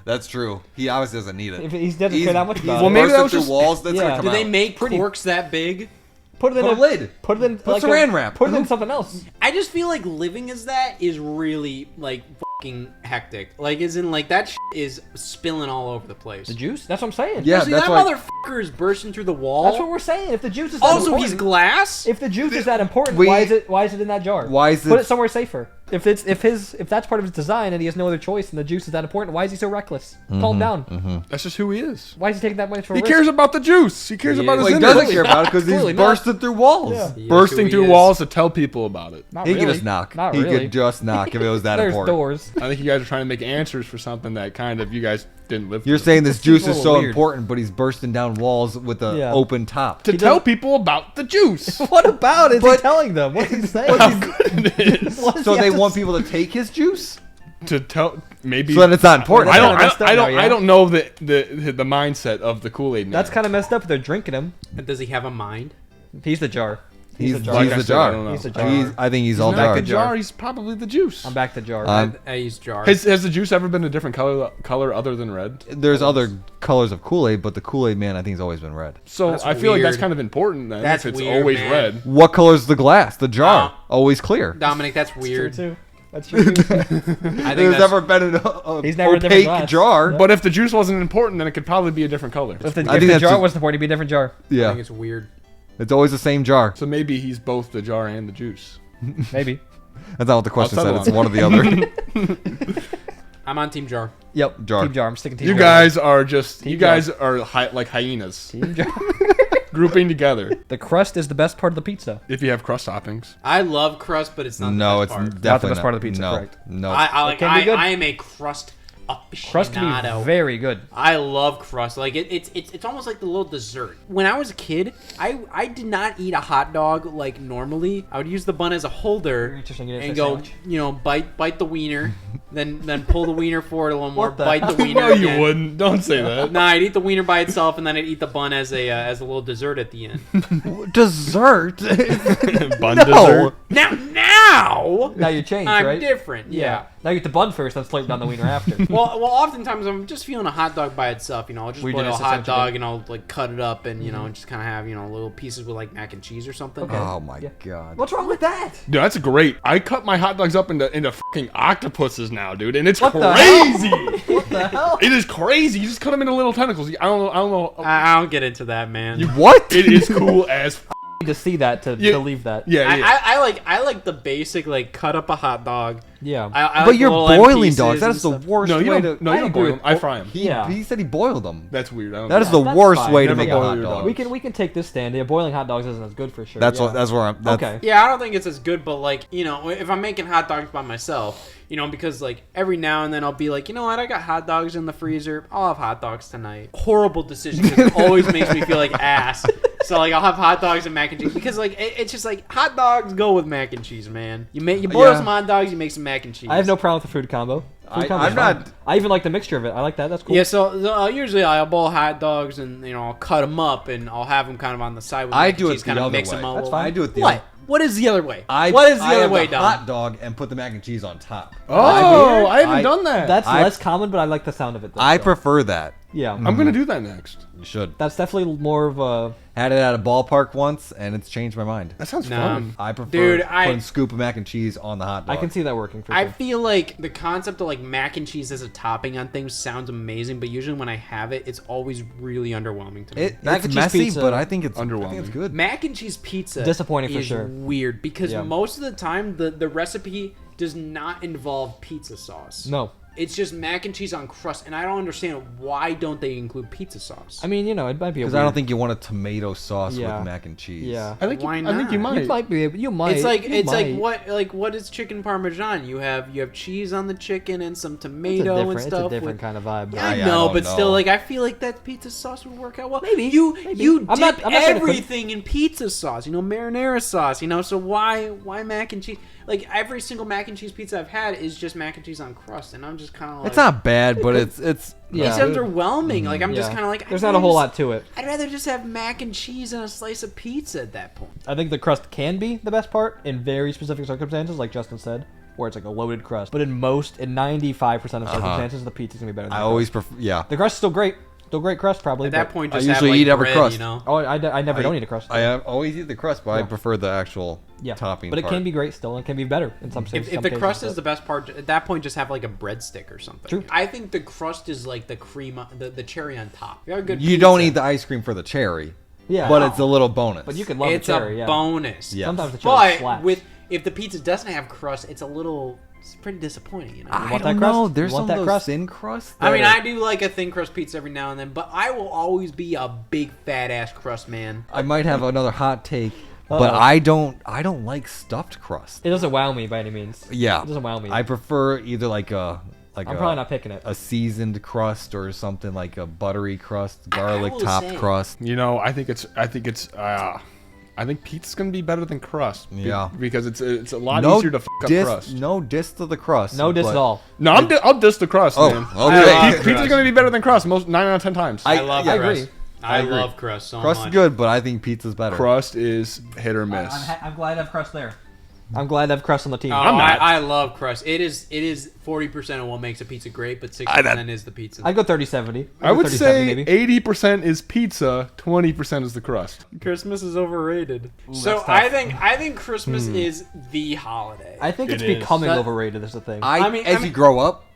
That's true. He obviously doesn't need it. If he doesn't care that much he's about Well, it, maybe that bursting was through just- walls. That's Yeah. gonna come Do they out. make Pretty- corks that big? put it in Put a lid. Put it in Put like saran wrap. Put it in something else. I just feel like living as that is really like fucking hectic. Like, as in like that is spilling all over the place. The juice? That's what I'm saying. Yeah, See, that's that why. motherfucker is bursting through the wall. That's what we're saying. If the juice is that Also, important, he's glass. if the juice is that important, We- why is it in that jar? Why is Put it? it somewhere safer. If that's part of his design and he has no other choice and the juice is that important, why is he so reckless? Calm down. That's just who he is. Why is he taking that much for a He risk? cares about the juice. He cares He about is. his Well, he image. doesn't care about it because he's Clearly not. bursting through walls. Yeah. He is Bursting who through he is. walls to tell people about it. Not He really. could just knock. Not He really. could just knock if it was that There's important. doors. I think you guys are trying to make answers for something that kind of you guys didn't live You're through. saying this seems juice a is little so weird. important, but he's bursting down walls with an Yeah. open top. to He tell doesn't- people about the juice. What about it? Is he But- telling them? What is he saying? How good it is. What does So he they have to want say? people to take his juice? to tell maybe. So then it's not important. I don't know the mindset of the Kool-Aid man. That's kind of messed up. They're drinking him. Does he have a mind? He's the jar. He's the jar. I don't know. He's the jar. I think he's all not jar. the jar. He's probably the juice. I'm back to jar. I use jar. Has the juice ever been a different color other than red? There's other colors of Kool-Aid, but the Kool-Aid man I think has always been red. So That's I feel like that's weird. kind of important then. That's if it's weird, always man. red. What color is the glass? The jar. Always clear. Dominic, that's weird. True too. That's true. I think There's that's, never been an He's never a different opaque glass. jar. Yeah. But if the juice wasn't important, then it could probably be a different color. If the, I if think the that's jar just- wasn't important, it'd be a different jar. I Yeah, think it's weird. it's always the same jar. So maybe he's both the jar and the juice. Maybe. That's not what the question I'll said. settle It's on one or the other. I'm on team jar. Yep. Jar. Team jar. I'm sticking to You jar. guys are just Team you guys are like hyenas Team jar. grouping together. The crust is the best part of the pizza. If you have crust toppings, I love crust, but it's not No, the it's best part. definitely Not the best part of the pizza, No, correct. no. I can be good. I am a crust aficionado. Crust can be very good. I love crust. Like it's almost like the little dessert. When I was a kid, I did not eat a hot dog like normally. I would use the bun as a holder Interesting, you didn't and say go, sandwich. bite the wiener, then pull the wiener forward a little more, What the bite the wiener. no, you again. wouldn't. Don't say that. No, I'd eat the wiener by itself, and then I'd eat the bun as a little dessert at the end. Dessert. Bun No. dessert. Now Now you change, I'm right? different. Yeah. Now you get the bun first, then slurp down the wiener after. Well, oftentimes I'm just feeling a hot dog by itself. You know, I'll just We boil do a this hot essentially. dog and I'll like cut it up and you know just kind of have little pieces with like mac and cheese or something. Okay. Oh my Yeah. god. What's wrong with that? Dude, that's great. I cut my hot dogs up into fucking octopuses now, dude, and it's What the crazy. What the hell? It is crazy. You just cut them into little tentacles. I don't know. I don't get into that, man. What? It is cool as. To see that to Yeah. believe that. Yeah, yeah. I like the basic like cut up a hot dog. Yeah. I like But the you're little end boiling pieces dogs. That and is the stuff. worst No, you way don't. to. No, I you don't agree boil with- them. I fry them. Yeah. He said he boiled them. That's weird. I don't That is know. the that's worst fine. way to Never make a boil hot your dog. dogs. We can take this stand. Yeah, boiling hot dogs isn't as good for sure. That's yeah. what. That's where I'm. That's, Okay. Yeah, I don't think it's as good, but like if I'm making hot dogs by myself, because like every now and then I'll be like, you know what, I got hot dogs in the freezer. I'll have hot dogs tonight. Horrible decision because it always makes me feel like ass. So like I'll have hot dogs and mac and cheese because like it's just like hot dogs go with mac and cheese, man. You boil Yeah. some hot dogs, you make some mac and cheese. I have no problem with the food combo. Food combo's I'm fine. not- I even like the mixture of it. I like that. That's cool. Yeah, so usually I'll boil hot dogs and I'll cut them up and I'll have them kind of on the side with I mac do and it cheese, the kind of other mix way. them up. That's fine. I do it the What? other. What is the other way? I What is the I other have way, the Dom? hot dog and put the mac and cheese on top. Oh, I haven't I- done that. That's I- less common, but I like the sound of it. Though, I so. prefer that. Yeah. I'm gonna do that next. You should. That's definitely more of a. Had it at a ballpark once, and it's changed my mind. That sounds Nah. fun. I prefer Dude, putting scoop of mac and cheese on the hot dog. I can see that working for I sure. feel like the concept of like mac and cheese as a topping on things sounds amazing, but usually when I have it, it's always really underwhelming to me. Mac It's and cheese messy, pizza- but I think it's Underwhelming. I think it's good. Mac and cheese pizza Disappointing for is sure. weird because Yeah. most of the time the recipe does not involve pizza sauce. No. It's just mac and cheese on crust, and I don't understand why don't they include pizza sauce. I mean, it might be a Because weird. I don't think you want a tomato sauce Yeah. with mac and cheese. Yeah. I think. Why I think you not? might. You might be able. You might. It's like you might. what is chicken parmesan? You have cheese on the chicken and some It's a tomato different, and it's stuff. a different with, kind of vibe. Yeah, I I know, don't but still, know. like I feel like that pizza sauce would work out well. Maybe, you maybe. you I'm dip not saying it couldn't. everything in pizza sauce. Marinara sauce. So why mac and cheese? Like every single mac and cheese pizza I've had is just mac and cheese on crust, and I'm just kind of like It's not bad, but it's Yeah. It's underwhelming. Like I'm just Yeah. kind of like There's not a whole lot to it. I'd rather just have mac and cheese and a slice of pizza at that point. I think the crust can be the best part in very specific circumstances, like Justin said, where it's like a loaded crust. But in 95% of circumstances, the pizza's gonna be better than I the always crust. prefer. Yeah, The crust's still great. Still great crust, probably. At that but- point, I just usually have, like, eat every bread, crust. Oh, I never don't eat a crust. I always eat the crust, but I Yeah. prefer the actual yeah. topping. But it part. can be great still, and it can be better in some If cases. the crust is the best part, at that point, just have like a breadstick or something. True. I think the crust is like the cream, the cherry on top. If you have a good You don't pizza, eat the ice cream for the cherry, yeah, but it's a little bonus. But you can love It's the cherry. a Yeah. bonus. Yeah. Sometimes the cherry But slaps. if the pizza doesn't have crust, it's pretty disappointing. I want don't that crust? know. You There's want some that of those crust? thin crust. I mean, that I do like a thin crust pizza every now and then, but I will always be a big fat ass crust man. I might have another hot take, but Uh-oh. I don't like stuffed crust. It doesn't wow me by any means. Yeah, It doesn't wow me. I prefer either like I'm probably not picking it. a seasoned crust or something like a buttery crust, garlic will topped say- crust. I think it's I think pizza's gonna be better than crust. Yeah. Because it's a lot easier to fuck up crust. No diss to the crust. No diss at all. No, I'll diss the crust, man. Okay. Pizza's gonna be better than crust 9 out of 10 times. I love crust. agree. I love crust so much. Crust is good, but I think pizza's better. Crust is hit or miss. I'm glad to have crust there. I'm glad to have crust on the team. Oh, I love crust. It is 40% of what makes a pizza great, but 60% is the pizza. I'd go 30-70. I would say maybe. 80% is pizza, 20% is the crust. Christmas is overrated. Ooh, so I think Christmas is the holiday. I think it's It is. becoming overrated. Is the thing. As you grow up,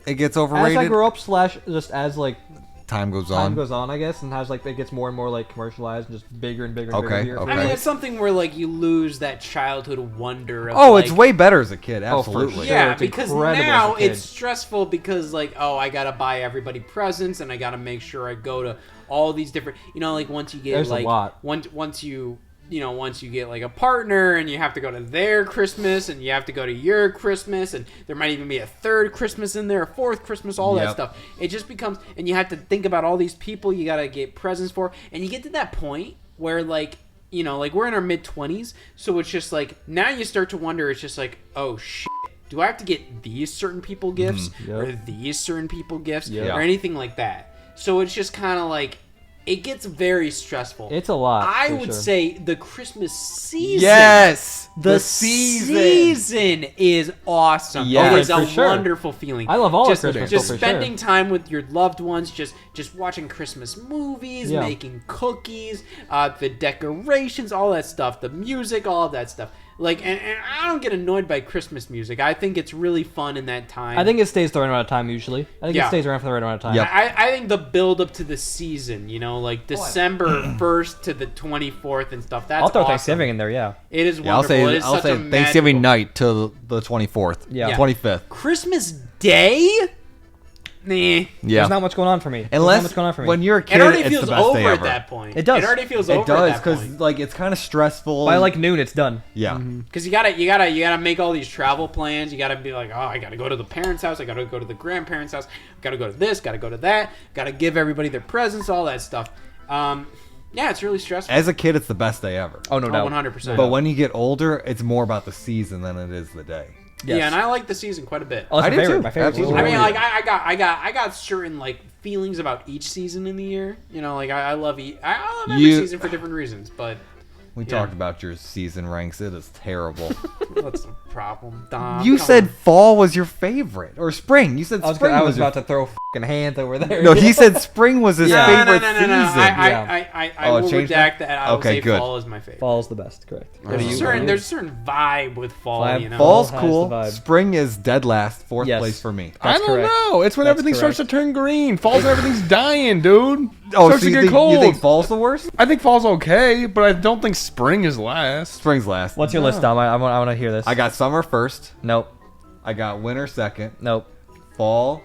it gets overrated. As I grow up, just as like time goes time goes on, I guess, and has like it gets more and more like commercialized and just bigger and bigger and bigger. Okay. I mean, it's something where like you lose that childhood wonder. Of, it's way better as a kid. Absolutely. Yeah, it's because incredible now as a kid. it's stressful because like, oh, I gotta buy everybody presents and I gotta make sure I go to all these different. Like once you get There's like a lot. once you get like a partner and you have to go to their Christmas and you have to go to your Christmas and there might even be a third Christmas in there, a fourth Christmas, all that stuff. It just becomes, and you have to think about all these people you got to get presents for. And you get to that point where like, like we're in our mid-20s. So it's just like, now you start to wonder, it's just like, oh shit. Do I have to get these certain people gifts or these certain people gifts or anything like that? So it's just kind of like, it gets very stressful. It's a lot. I would say the Christmas season. Yes, the season is awesome. Yes, it is a sure. wonderful feeling. I love all just, of Christmas. Just for spending sure. time with your loved ones, just watching Christmas movies, making cookies, the decorations, all that stuff, the music, all of that stuff. Like, and I don't get annoyed by Christmas music. I think it's really fun in that time. I think it stays the right amount of time usually. I think it stays around for the right amount of time. Yep. I think the build up to the season, like December 1st to the 24th and stuff. That's I'll throw awesome. Thanksgiving in there. Yeah. It is wonderful. I'll say Thanksgiving night to the 24th. Yeah. 25th. Christmas Day. Nah. Yeah. There's not much going on for me. When you're a kid, It already it's feels the best over day at ever. that point. It does. It already feels It over does at that point. because like it's kind of stressful. By like noon, it's done. Yeah. Because you gotta make all these travel plans. You gotta be like, oh, I gotta go to the parents' house. I gotta go to the grandparents' house. Gotta go to this. Gotta go to that. Gotta give everybody their presents. All that stuff. Yeah, it's really stressful. As a kid, it's the best day ever. Oh no doubt. 100%. But when you get older, it's more about the season than it is the day. Yes. Yeah, and I like the season quite a bit. Oh, that's I my do favorite. too. My favorite season. Absolutely. I mean, like I got certain like feelings about each season in the year. Like I love every season for different reasons. But we talked about your season ranks. It is terrible. what's the problem, Dom? You Come said on. fall was your favorite, or spring. You said spring. I was your... about to throw fucking hands over there. No, he said spring was his favorite No. season. I will change redact that. I will Okay, say good. fall is my favorite. Fall's the best. Correct. There's a certain vibe with fall. Fall's Has cool. the vibe. Spring is dead last. Fourth Yes. place for me. I don't correct. know. It's when That's everything starts to correct. turn green. Fall's when everything's dying, dude. Oh, starts so to you get think, cold. you think fall's the worst? I think fall's okay, but I don't think spring is last. Spring's last. What's your list, Dom? I want to hear this. I got summer first. Nope. I got winter second. Nope. Fall.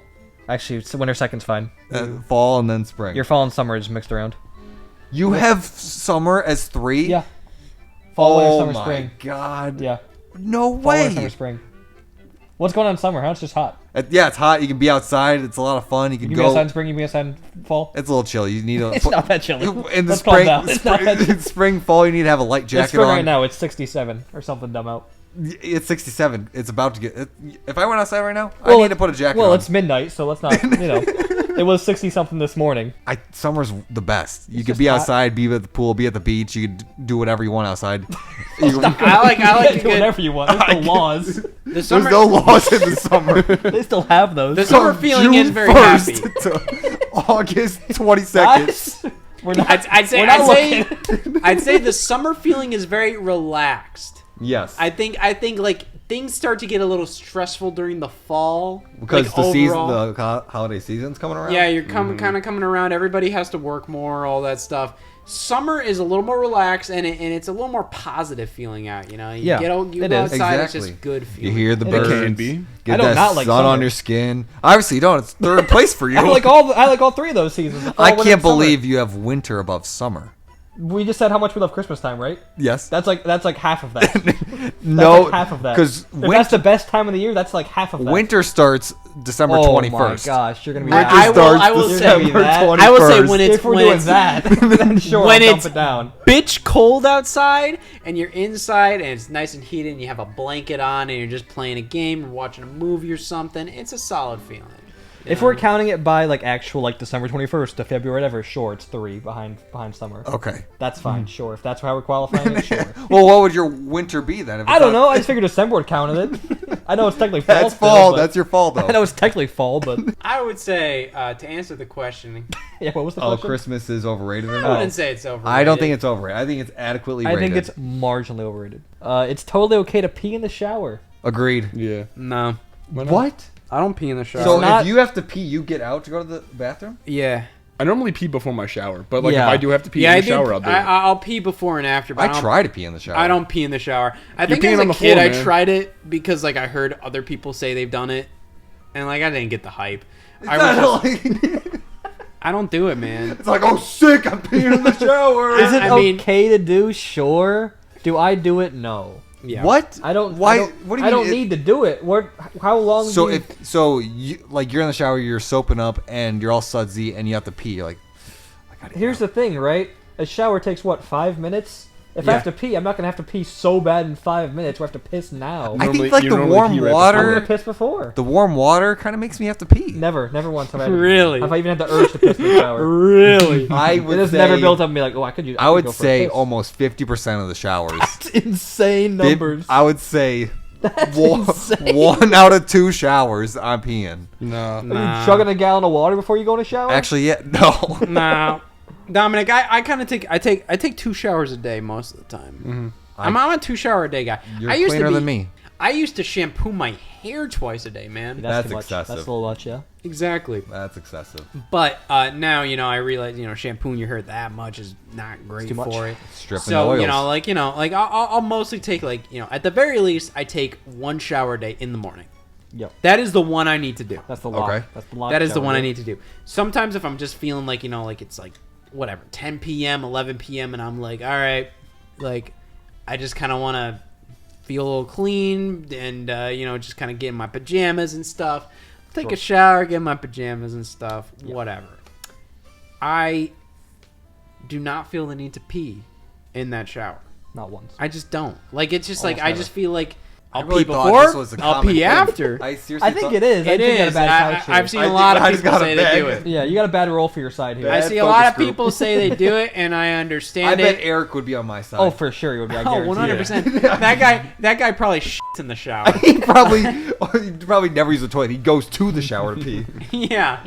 Actually, winter second's fine. Fall and then spring. Your fall and summer is mixed around. You have summer as 3? Yeah. Fall, Oh winter, summer, my spring. god. Yeah. No Fall, winter, summer, way. spring. What's going on in summer? Huh? It's just hot. Yeah, it's hot. You can be outside. It's a lot of fun. You can You can be go. outside in spring. You can be outside in fall. It's a little chilly. You need a. It's not that chilly. In the Let's calm spring, down. It's not that chilly. spring, fall, you need to have a light It's jacket spring on. right now. It's 67 or something dumb out. It's 67. It's about to get. If I went outside right now, I need to put a jacket on. Well, it's midnight, so let's not. It was 60 something this morning. Summer's the best. You could just be hot. outside, be at the pool, be at the beach. You could do whatever you want outside. You- I like You to do whatever you want. There's no laws. the There's summer. no laws in the summer. They still have those. The summer feeling is June very 1st happy. to August 22nd. Guys, we're not. I'd say the summer feeling is very relaxed. Yes. I think like things start to get a little stressful during the fall Because like, the season, overall. the holiday season's coming around. Yeah, you're kind of coming around. Everybody has to work more, all that stuff. Summer is a little more relaxed, and it's a little more positive feeling out. You Yeah, go it is. outside, Exactly. it's just good You feeling. hear the It birds. can be. Get I don't that not like sun on summer. your skin. Obviously, you don't. It's third place for you. I like all 3 of those seasons. I can't believe you have winter above summer. We just said how much we love Christmas time, right? Yes. That's like half of that. No, like half of that. because that's the best time of the year. That's like half of that. winter starts December 21st. Oh my gosh, you're gonna be. Winter I starts will December say that. 21st. I will say when it's if we're when doing it's, that, then sure, when I'll dump it's it down. bitch cold outside and you're inside and it's nice and heated and you have a blanket on and you're just playing a game or watching a movie or something, it's a solid feeling. If we're counting it by like actual like December 21st to February whatever, sure, it's 3 behind summer. Okay. That's fine, sure. If that's how we're qualifying it, sure. Well, what would your winter be then? If I don't know. I just figured December would count it. I know it's technically fall. That's still, fall. but- That's your fall, though. I know it's technically fall, but I would say to answer the question, yeah. What was the Oh, question? Christmas is overrated or I not? wouldn't say it's overrated. I don't think it's overrated. I think it's adequately I rated. think it's marginally overrated. It's totally okay to pee in the shower. Agreed. Yeah. No, What? I don't pee in the shower. So not- if you have to pee, you get out to go to the bathroom? yeah. I normally pee before my shower, but like Yeah. if I do have to pee Yeah, in I the do. shower, I'll do it. I'll pee before and after, but I I don't, try to pee in the shower. I don't pee in the shower. I You're think peeing as on a the kid floor, I man. tried it because like I heard other people say they've done it, and like I didn't get the hype. It's I was not just, like, I don't do it, man. it's like, oh, sick, I'm peeing in the shower. Is it I mean- okay to do? Sure. Do I do it? No. Yeah. What? I don't. Why? I don't, What do you I mean? don't need to do it. What? How long? So do you, you like you're in the shower, you're soaping up, and you're all sudsy, and you have to pee. You're like, I gotta get Here's out. the thing, right? A shower takes what, 5 minutes? If I Yeah. have to pee, I'm not gonna have to pee so bad in 5 minutes. Where I have to piss now. I Normally- think like you the normally warm pee right I'm water, gonna piss before. the warm water kind of makes me have to pee. Never once have I had to, Really? Have I even had the urge to piss in the shower? Really? I It would has say, never built up and be like, oh, I could use. I would go for a say piss. almost 50% of the showers. That's insane numbers. I would say That's one, insane. 1 out of 2 showers I'm peeing. No. Are you chugging a gallon of water before you go in a shower? Actually, yeah, no. Nah. Dominic, I kind of take 2 showers a day most of the time. I'm a 2 shower a day guy. You're I used cleaner to be, than me. I used to shampoo my hair twice a day, man. That's too much. excessive. That's a little much, yeah. Exactly. That's excessive. But now I realize shampooing your hair that much is not great too much. for it. Stripping So oils. I'll mostly take at the very least I take 1 shower a day in the morning. Yep. That is the one I need to do. That's the lock. Okay. That's the lock. That is the shower, one I yeah. need to do. Sometimes if I'm just feeling like it's like whatever 10 p.m. 11 p.m. and I'm like, all right, like I just kind of want to feel a little clean and just kind of get in my pajamas and stuff. Take a shower, get in my pajamas and stuff. Yep. Whatever. I do not feel the need to pee in that shower. Not once. I just don't. Like it's just Almost like I never. just feel like I'll really pee thought before, this was a I'll common pee thing. after. I seriously I think thought- it is. I It think you got is. a bad couch I've here. seen I a think lot of I just people got a say they bag. do it. Yeah, you got a bad roll for your side here. I Bad see a lot of focus group. people say they do it, and I I understand bet it. Eric would be on my side. Oh, for sure you would be. I Oh, guarantee 100%. it. That guy probably shits in the shower. he probably never uses the toilet. He goes to the shower to pee. Yeah.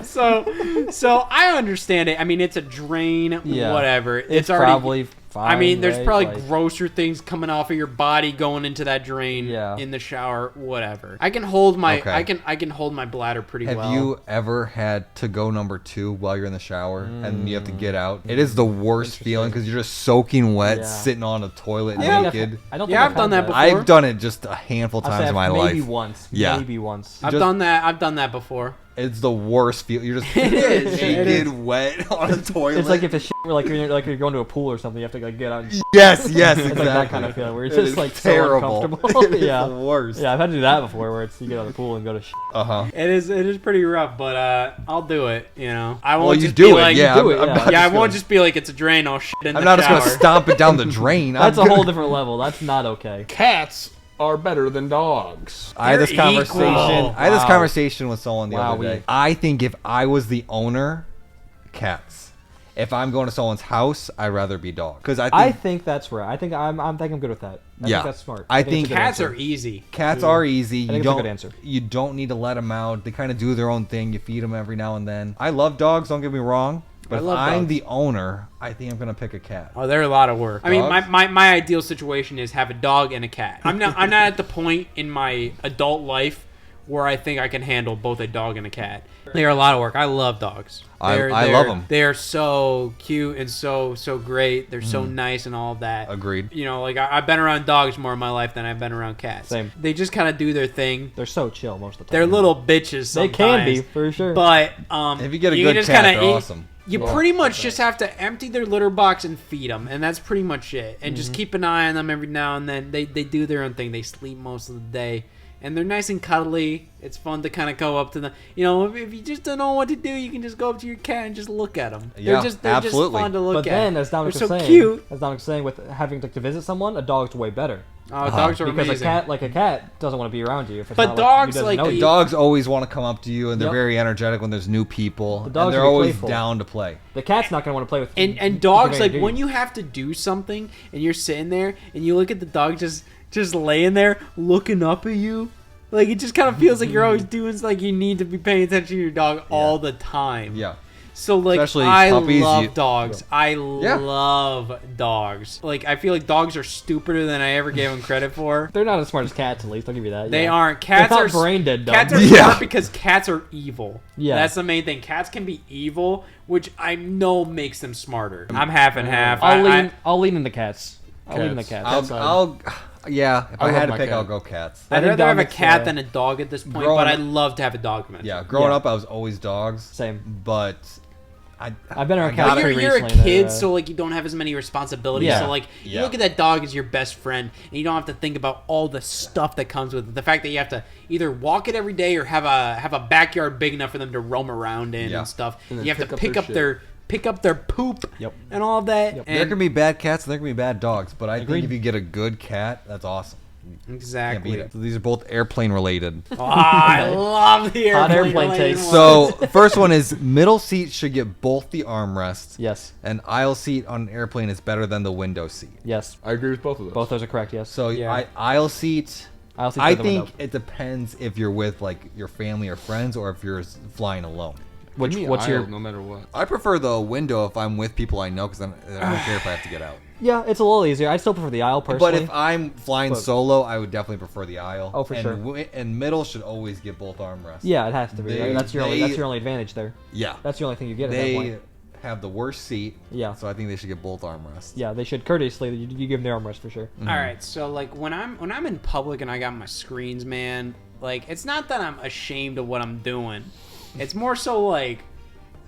So I understand it. I mean, it's a drain, Yeah. whatever. It's already probably fine. I mean, there's right? probably Like, grosser things coming off of your body going into that drain Yeah. in the shower, whatever. I can hold my Okay. I can hold my bladder pretty Have well. you ever had to go number 2 while you're in the shower and you have to get out? It is the worst feeling because you're just soaking wet, Yeah. sitting on a toilet I don't think naked. I don't Yeah, think I've done had that before. I've done it just a handful of I'll say times in my life. maybe once. Yeah. Maybe once. I've just- done that. I've done that before. It's the worst feel. You're just It is. It is. naked, wet on a toilet. It's like if the shit were like you're going to a pool or something, you have to like get out. And yes, it's exactly. like that kind of feeling where it's It just is like terrible. so uncomfortable. It is yeah. the worst. Yeah, I've had to do that before where it's you get out of the pool and go to shit. It is pretty rough, but I'll do it. I won't Well, you just do be it. like, Yeah, do it, I'm yeah. not yeah, I just won't gonna- just be like it's a drain. I'll shit in I'm the not shower. just gonna stomp it down the drain. That's I'm a whole gonna- different level. That's not okay. Cats are better than dogs. I had this They're conversation. equal. I had this Wow. conversation with someone the Wow, other day. I think if I was the owner, cats. If I'm going to someone's house, I'd rather be dog. Because I think that's right. I think I'm good with that. I Yeah. think that's smart. I it's a think good Cats answer. are easy. cats are easy. think You it's a good answer. You don't need to let them out. They kind of do their own thing. You feed them every now and then. I love dogs. Don't get me wrong. But I if love I'm dogs. the owner, I think I'm gonna pick a cat. Oh, they're a lot of work. I mean, Dogs? my ideal situation is have a dog and a cat. I'm not at the point in my adult life where I think I can handle both a dog and a cat. They are a lot of work. I love dogs. I love 'em. They are so cute and so great. They're so nice and all that. Agreed. I've been around dogs more in my life than I've been around cats. Same. They just kind of do their thing. They're so chill most of the time. They're little bitches They sometimes. can be for sure. But If you get a you good can just cat, kinda they're eat- awesome. You pretty much just have to empty their litter box and feed them, and that's pretty much it. And just keep an eye on them every now and then. They do their own thing. They sleep most of the day, and they're nice and cuddly. It's fun to kind of go up to them. You know, if you just don't know what to do, you can just go up to your cat and just look at them. Yeah, they're just absolutely. fun to look at. But then, as Dominic was saying, cute. as Dominic was saying, with having to visit someone, a dog's way better. Oh, dogs are because amazing. a cat doesn't want to be around you. If it's But not dogs, he doesn't know you. Dogs always want to come up to you, and they're Yep. very energetic when there's new people. The dogs and they're are always playful. down to play. The cat's not going to want to play with you. And dogs, like, when you have to do something and you're sitting there and you look at the dog just laying there looking up at you, like, it just kind of feels like you're always doing, like, you need to be paying attention to your dog all the time. Yeah. So, like, Especially I puppies, love dogs. I love dogs. Like, I feel like dogs are stupider than I ever gave them credit for. They're not as smart as cats, at least. I'll give you that. They yeah. aren't. Cats They're are not brain dead dumb. Cats are Yeah. smart because cats are evil. Yeah. That's the main thing. Cats can be evil, which I know makes them smarter. I'm half and half. I'll lean into cats. I'll lean into cats. Yeah, if I I love had to my pick, cat. I'll go cats. I'd think rather have a Dominic's, cat than a dog at this point, growing but up- I'd love to have a dog eventually. Yeah, growing Yeah. up, I was always dogs. Same. But I've been around I cats gotta- pretty You're a recently. kid, so like you don't have as many responsibilities. Yeah. So like you Yeah. look at that dog as your best friend, and you don't have to think about all the stuff that comes with it. The fact that you have to either walk it every day or have a backyard big enough for them to roam around in Yeah. and stuff. And then You have to pick up their pick up their poop Yep. and all of that. Yep. And there can be bad cats and there can be bad dogs. But I Agreed. think if you get a good cat, that's awesome. Can't beat exactly. it. So these are both airplane related. Oh, I love the Hot airplane airplane takes. So first one is middle seat should get both the armrests. Yes. An aisle seat on an airplane is better than the window seat. Yes. I agree with both of those. Both those are correct. Yes. So Yeah. aisle seat. I'll see I the think window. it depends if you're with like your family or friends or if you're flying alone. What's Give me what's aisle your? no matter what? I prefer the window if I'm with people I know because I don't care if I have to get out. Yeah, it's a little easier. I still prefer the aisle But personally. if I'm flying But- solo, I would definitely prefer the aisle. Oh, for and sure. And middle should always get both armrests. yeah, it has to be. They- that's your they- that's your only advantage there. Yeah. That's the only thing you get at that They point. have the worst seat. Yeah. So I think they should get both armrests. Yeah, they should courteously. You give them the armrest for sure. All right, so like when I'm in public and I got my screens, man, like it's not that I'm ashamed of what I'm doing. It's more so like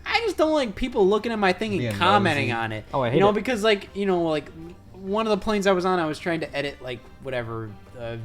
I just don't like people looking at my thing and Being commenting nosy. on it. Oh, I hate you know, it. because like one of the planes I was on, I was trying to edit like whatever, a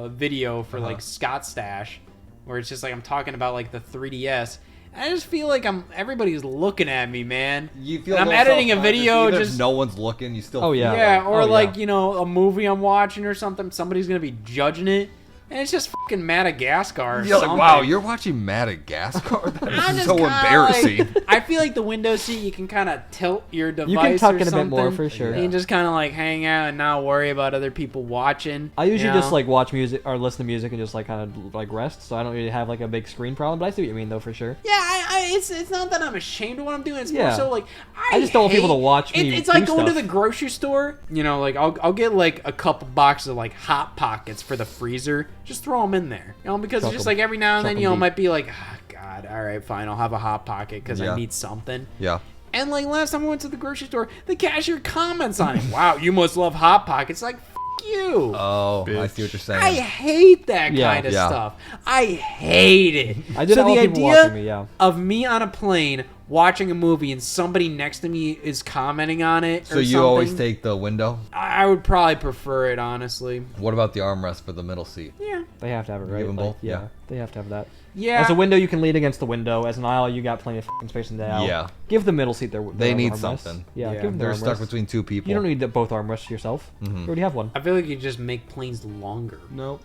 video for like Scott Stash, where it's just like I'm talking about like the 3DS. I just feel like everybody's looking at me, man. You feel And I'm a little editing a self-conscious, video, even if just no one's looking. You still. Oh, feel yeah. like- yeah, or Oh, like yeah. a movie I'm watching or something. Somebody's gonna be judging it, and it's just fucking Madagascar. Or You're like, something. wow, you're watching Madagascar. That I'm is just so kinda embarrassing. like- I feel like the window seat, you can kind of tilt your device. You can tuck or in a bit more something. for sure. You can just kind of like hang out and not worry about other people watching. I usually you just know? like watch music or listen to music and just like kind of like rest. So I don't really have like a big screen problem. But I see what you mean though for sure. Yeah, it's not that I'm ashamed of what I'm doing. It's more Yeah. so like I just don't want people to watch me It's like do going to stuff. the grocery store. You know, like I'll get like a couple boxes of like Hot Pockets for the freezer. Just throw them in there. You know, because Chuck it's just 'em. like every now and Chuck then 'em it deep. might be like, oh, God, all right, fine, I'll have a Hot Pocket because Yeah. I need something. Yeah. And like last time I went to the grocery store, the cashier comments on it. Wow, you must love Hot Pockets. Like, f you. Oh, I Bitch. see what you're saying. I hate that Yeah. kind of Yeah. stuff. I hate it. I did so all the people idea watching me, yeah. of me on a plane watching a movie and somebody next to me is commenting on it. So or you always something, take the window. I would probably prefer it, honestly. What about the armrest for the middle seat? Yeah. They have to have it, right? Give 'em Like, both? yeah, Yeah. they have to have that. Yeah. As a window, you can lean against the window. As an aisle, you got plenty of fucking space in the aisle. Yeah. Give the middle seat their. They their need armrest. something. Yeah, Yeah. give them their They're stuck armrest. between two people. You don't need both armrests yourself. Mhm. You already have one. I feel like you just make planes longer. No.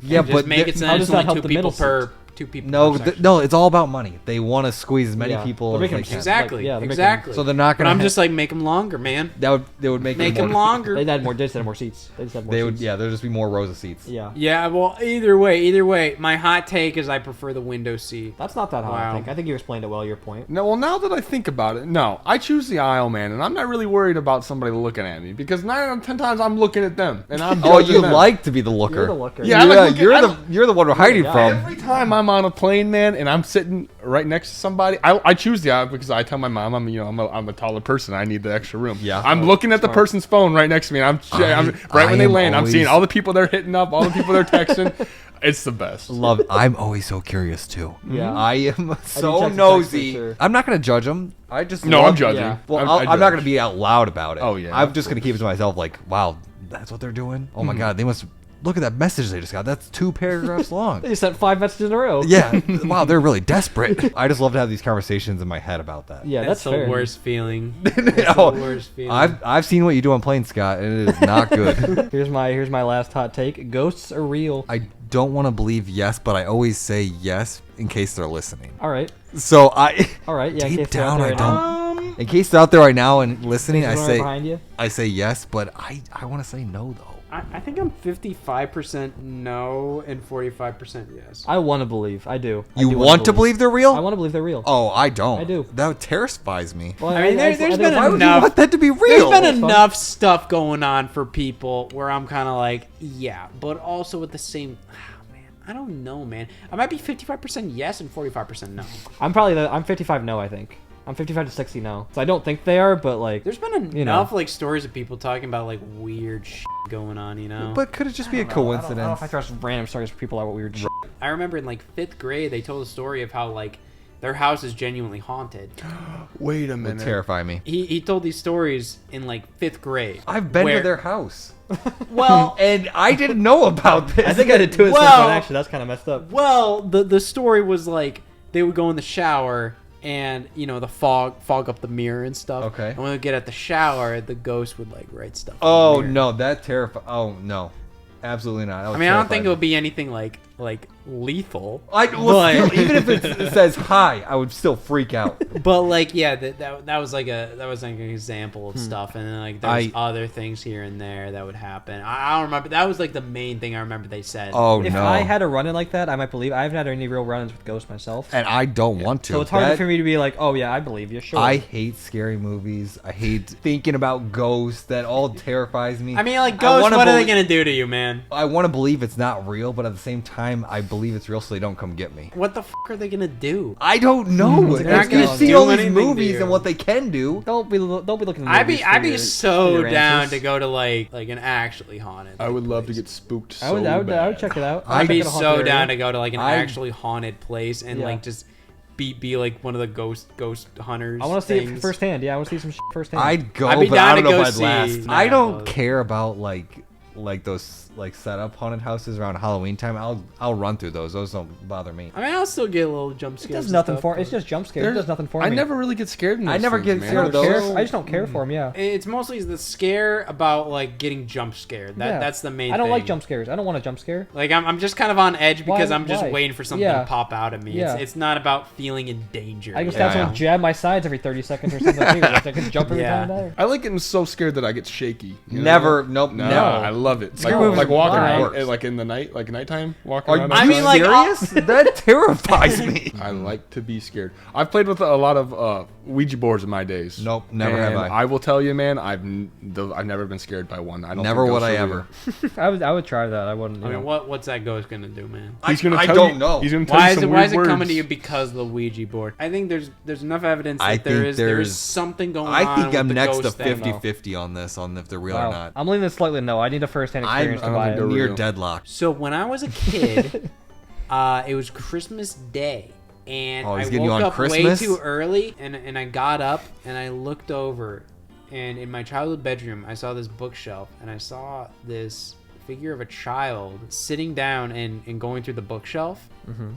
Yeah, Just but make they- it so how that does it's that only help two the people middle per two people. no, per section. no, it's all about money. They want to squeeze as many Yeah. people They're as making they them can. Exactly. Like, yeah, they're making- exactly. So they're not But gonna. I'm just like make them longer, man. they would make Make them them more. longer. They had more. They just had more seats. They just had more They seats. would. Yeah, there'd just be more rows of seats. Yeah. Yeah, well, either way, my hot take is I prefer the window seat. That's not that hard. Wow. I think you explained it well. Your point. No, well, now that I think about it, no, I choose the aisle, man, and I'm not really worried about somebody looking at me because 9 out of 10 times I'm looking at them and I'm. Oh, judging you them. like to be the looker. You're the looker. Yeah, I like looking- I you're the one we're hiding Yeah. from. Every time I'm on a plane, man, and I'm sitting right next to somebody, I choose the aisle because I tell my mom I'm a taller person. I need the extra room. Yeah. I'm looking at the person's phone right next to me. And I'm right when they am land. I'm seeing always- all the people they're hitting up, all the people they're texting. It's the best. Love it. I'm always so curious too. Yeah. I am so check the nosy. text for sure. I'm not gonna judge them. I just No, love- I'm judging. Yeah. Well, I I'm not judge. gonna be out loud about it. Oh, yeah, I'm of just gonna keep it to myself. Like, wow, that's what they're doing. Oh my god, they must look at that message they just got. That's 2 paragraphs long. They sent 5 messages in a row. Yeah. Wow, they're really desperate. I just love to have these conversations in my head about that. Yeah, That's that's fair. the worst feeling. That's Oh, the worst feeling. I've seen what you do on planes, Scott, and it is not good. Here's my last hot take. Ghosts are real. I don't want to believe yes, but I always say yes in case they're listening. All right. So I All right. Yeah. in deep case they're out down there I right don't. now. In case they're out there right now and listening, There's one right behind you. I say yes, but I want to say no though. I think I'm 55% no and 45% yes. I want to believe. I do. I You do want to believe they're real? I want to believe they're real. Oh, I don't. I do. That terrifies me. Well, I mean, there's think been it's- Why would you enough- want that to be real? There's been That's fun. enough stuff going on for people where I'm kind of like, yeah, but also at the same, man, I don't know, man. I might be 55% yes and 45% no. I'm 55 no, I think. I'm 55 to 60 no. So I don't think they are, but like There's been enough like stories of people talking about like weird shit going on, you know. But could it just be a I don't know coincidence? if I trust random stories for people out weird shit. I remember in like 5th grade they told a story of how like their house is genuinely haunted. Wait a It would minute. terrify me. He told these stories in like 5th grade. I've been where- to their house. Well, And I didn't know about this. I think I did too. Well- Actually, that's kind of messed up. well, the story was like they would go in the shower and you know the fog up the mirror and stuff. Okay. And when they get at the shower, the ghost would like write stuff. Oh on the mirror. no, that terrifies. Oh no, absolutely not. I mean, I don't think it would be anything like lethal. Still, even if it says hi, I would still freak out. But like, yeah, that was like an example of stuff, and then like there's other things here and there that would happen. I don't remember. That was like the main thing I remember they said. Oh If no, I had a run-in like that, I might believe. I haven't had any real run-ins with ghosts myself. and I don't want to. So it's hard That- for me to be like, oh yeah, I believe you. Sure. I hate scary movies. I hate thinking about ghosts. That all terrifies me. I mean, like I ghosts, wanna what are they belie- gonna do to you, man? I want to believe it's not real, but at the same time, I believe it's real, so they don't come get me. What the are they gonna do? I don't know. They're not You gonna see do all these anything to movies you. and what they can do. don't be looking. At I'd movies be for so your down answers. to go to like an actually haunted. I would love to place. get spooked I would bad. check it out. I'd be check it out so haunted down area. to go to like an I- actually haunted place and Yeah. like just be like one of the ghost hunters. I want to see it things. firsthand. Yeah, I want to see some shit firsthand. I'd go, I'd be but I down don't to know go if I'd see last. Night I don't Club. care about like those like set up haunted houses around Halloween time. I'll run through those. Those don't bother me. I mean, I'll still get a little jump It scares. does and nothing stuff, for. but It's just jump scares. It does nothing for me. I never really get scared. In I those never things, get man. scared of I don't care. those. I just don't care for them. Yeah. It's mostly the scare about like getting jump scared. Yeah. That's the main. I don't like thing. jump scares. I don't want a jump scare. Like I'm just kind of on edge because Why- I'm just why? waiting for something Yeah. to pop out at me. Yeah. It's not about feeling in danger. I can you stab know? someone, jab my sides every 30 seconds or something. Too. Like, I can jump every Yeah. time I die. I like getting so scared that I get shaky. You know? Never. Nope. No, Never. I love it. Scary Like, movies like walking why? around, like in the night, like nighttime, walking Are around. you I mean, like, serious? That terrifies me. I like to be scared. I've played with a lot of Ouija boards in my days. Nope, never have And I. I will tell you, man, I've never been scared by one. I don't Never think would ghosts I are ever. real. I would try that. I wouldn't. I You mean, know. what's that ghost gonna do, man? He's gonna I tell don't you, know. He's gonna tell Why you is some it weird coming words. to you because of the Ouija board? I think there's enough evidence that I there think is there's- something going on. I think I'm with the next to ghost thing. 50-50 on this, on if they're real or Wow. not. I'm leaning slightly no. I need a first-hand I'm experience to I don't buy think it. they're near real. deadlock. So when I was a kid, it was Christmas Day, and Oh, I he's getting you woke on up Christmas? way too early, and I got up and I looked over, and in my childhood bedroom, I saw this bookshelf, and I saw this figure of a child sitting down and going through the bookshelf. Mm-hmm.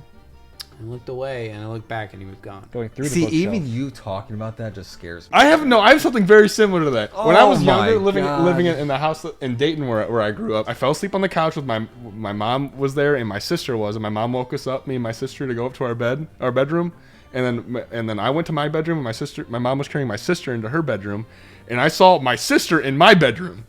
I looked away, and I looked back, and he was gone. Going through See, the bookshelf. even you talking about that just scares me. I have something very similar to that. When I Oh was my younger, living God. in the house in Dayton where I grew up, I fell asleep on the couch with my mom was there and my sister was, and my mom woke us up, me and my sister, to go up to our bedroom, and then I went to my bedroom, and my mom was carrying my sister into her bedroom, and I saw my sister in my bedroom.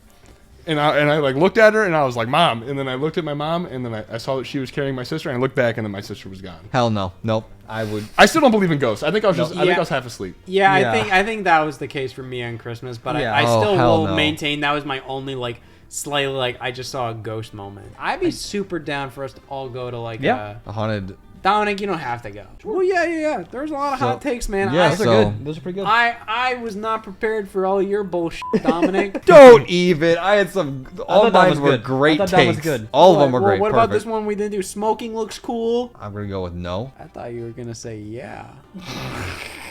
And I like looked at her and I was like, Mom. And then I looked at my mom and then I saw that she was carrying my sister and I looked back and then my sister was gone. Hell no. Nope. I would. I still don't believe in ghosts. I think I was just I think Yeah. I was half asleep. Yeah, Yeah. I think that was the case for me on Christmas, but Yeah. I Oh, still hell will no. maintain that was my only like slightly like I just saw a ghost moment. I'd be super down for us to all go to like Yeah. A haunted Dominic, you don't have to go. Well, yeah. There's a lot of hot takes, man. Yeah, Those are good. Those are pretty good. I was not prepared for all your bullshit, Dominic. Don't even. I had some. All of mine were great takes. All of them were great. What about this one we didn't do? Smoking looks cool. I'm gonna go with no. I thought you were gonna say yeah.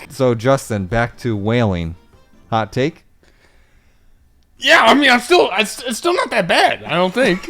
So Justin, back to whaling. Hot take? Yeah, I mean, it's still not that bad. I don't think.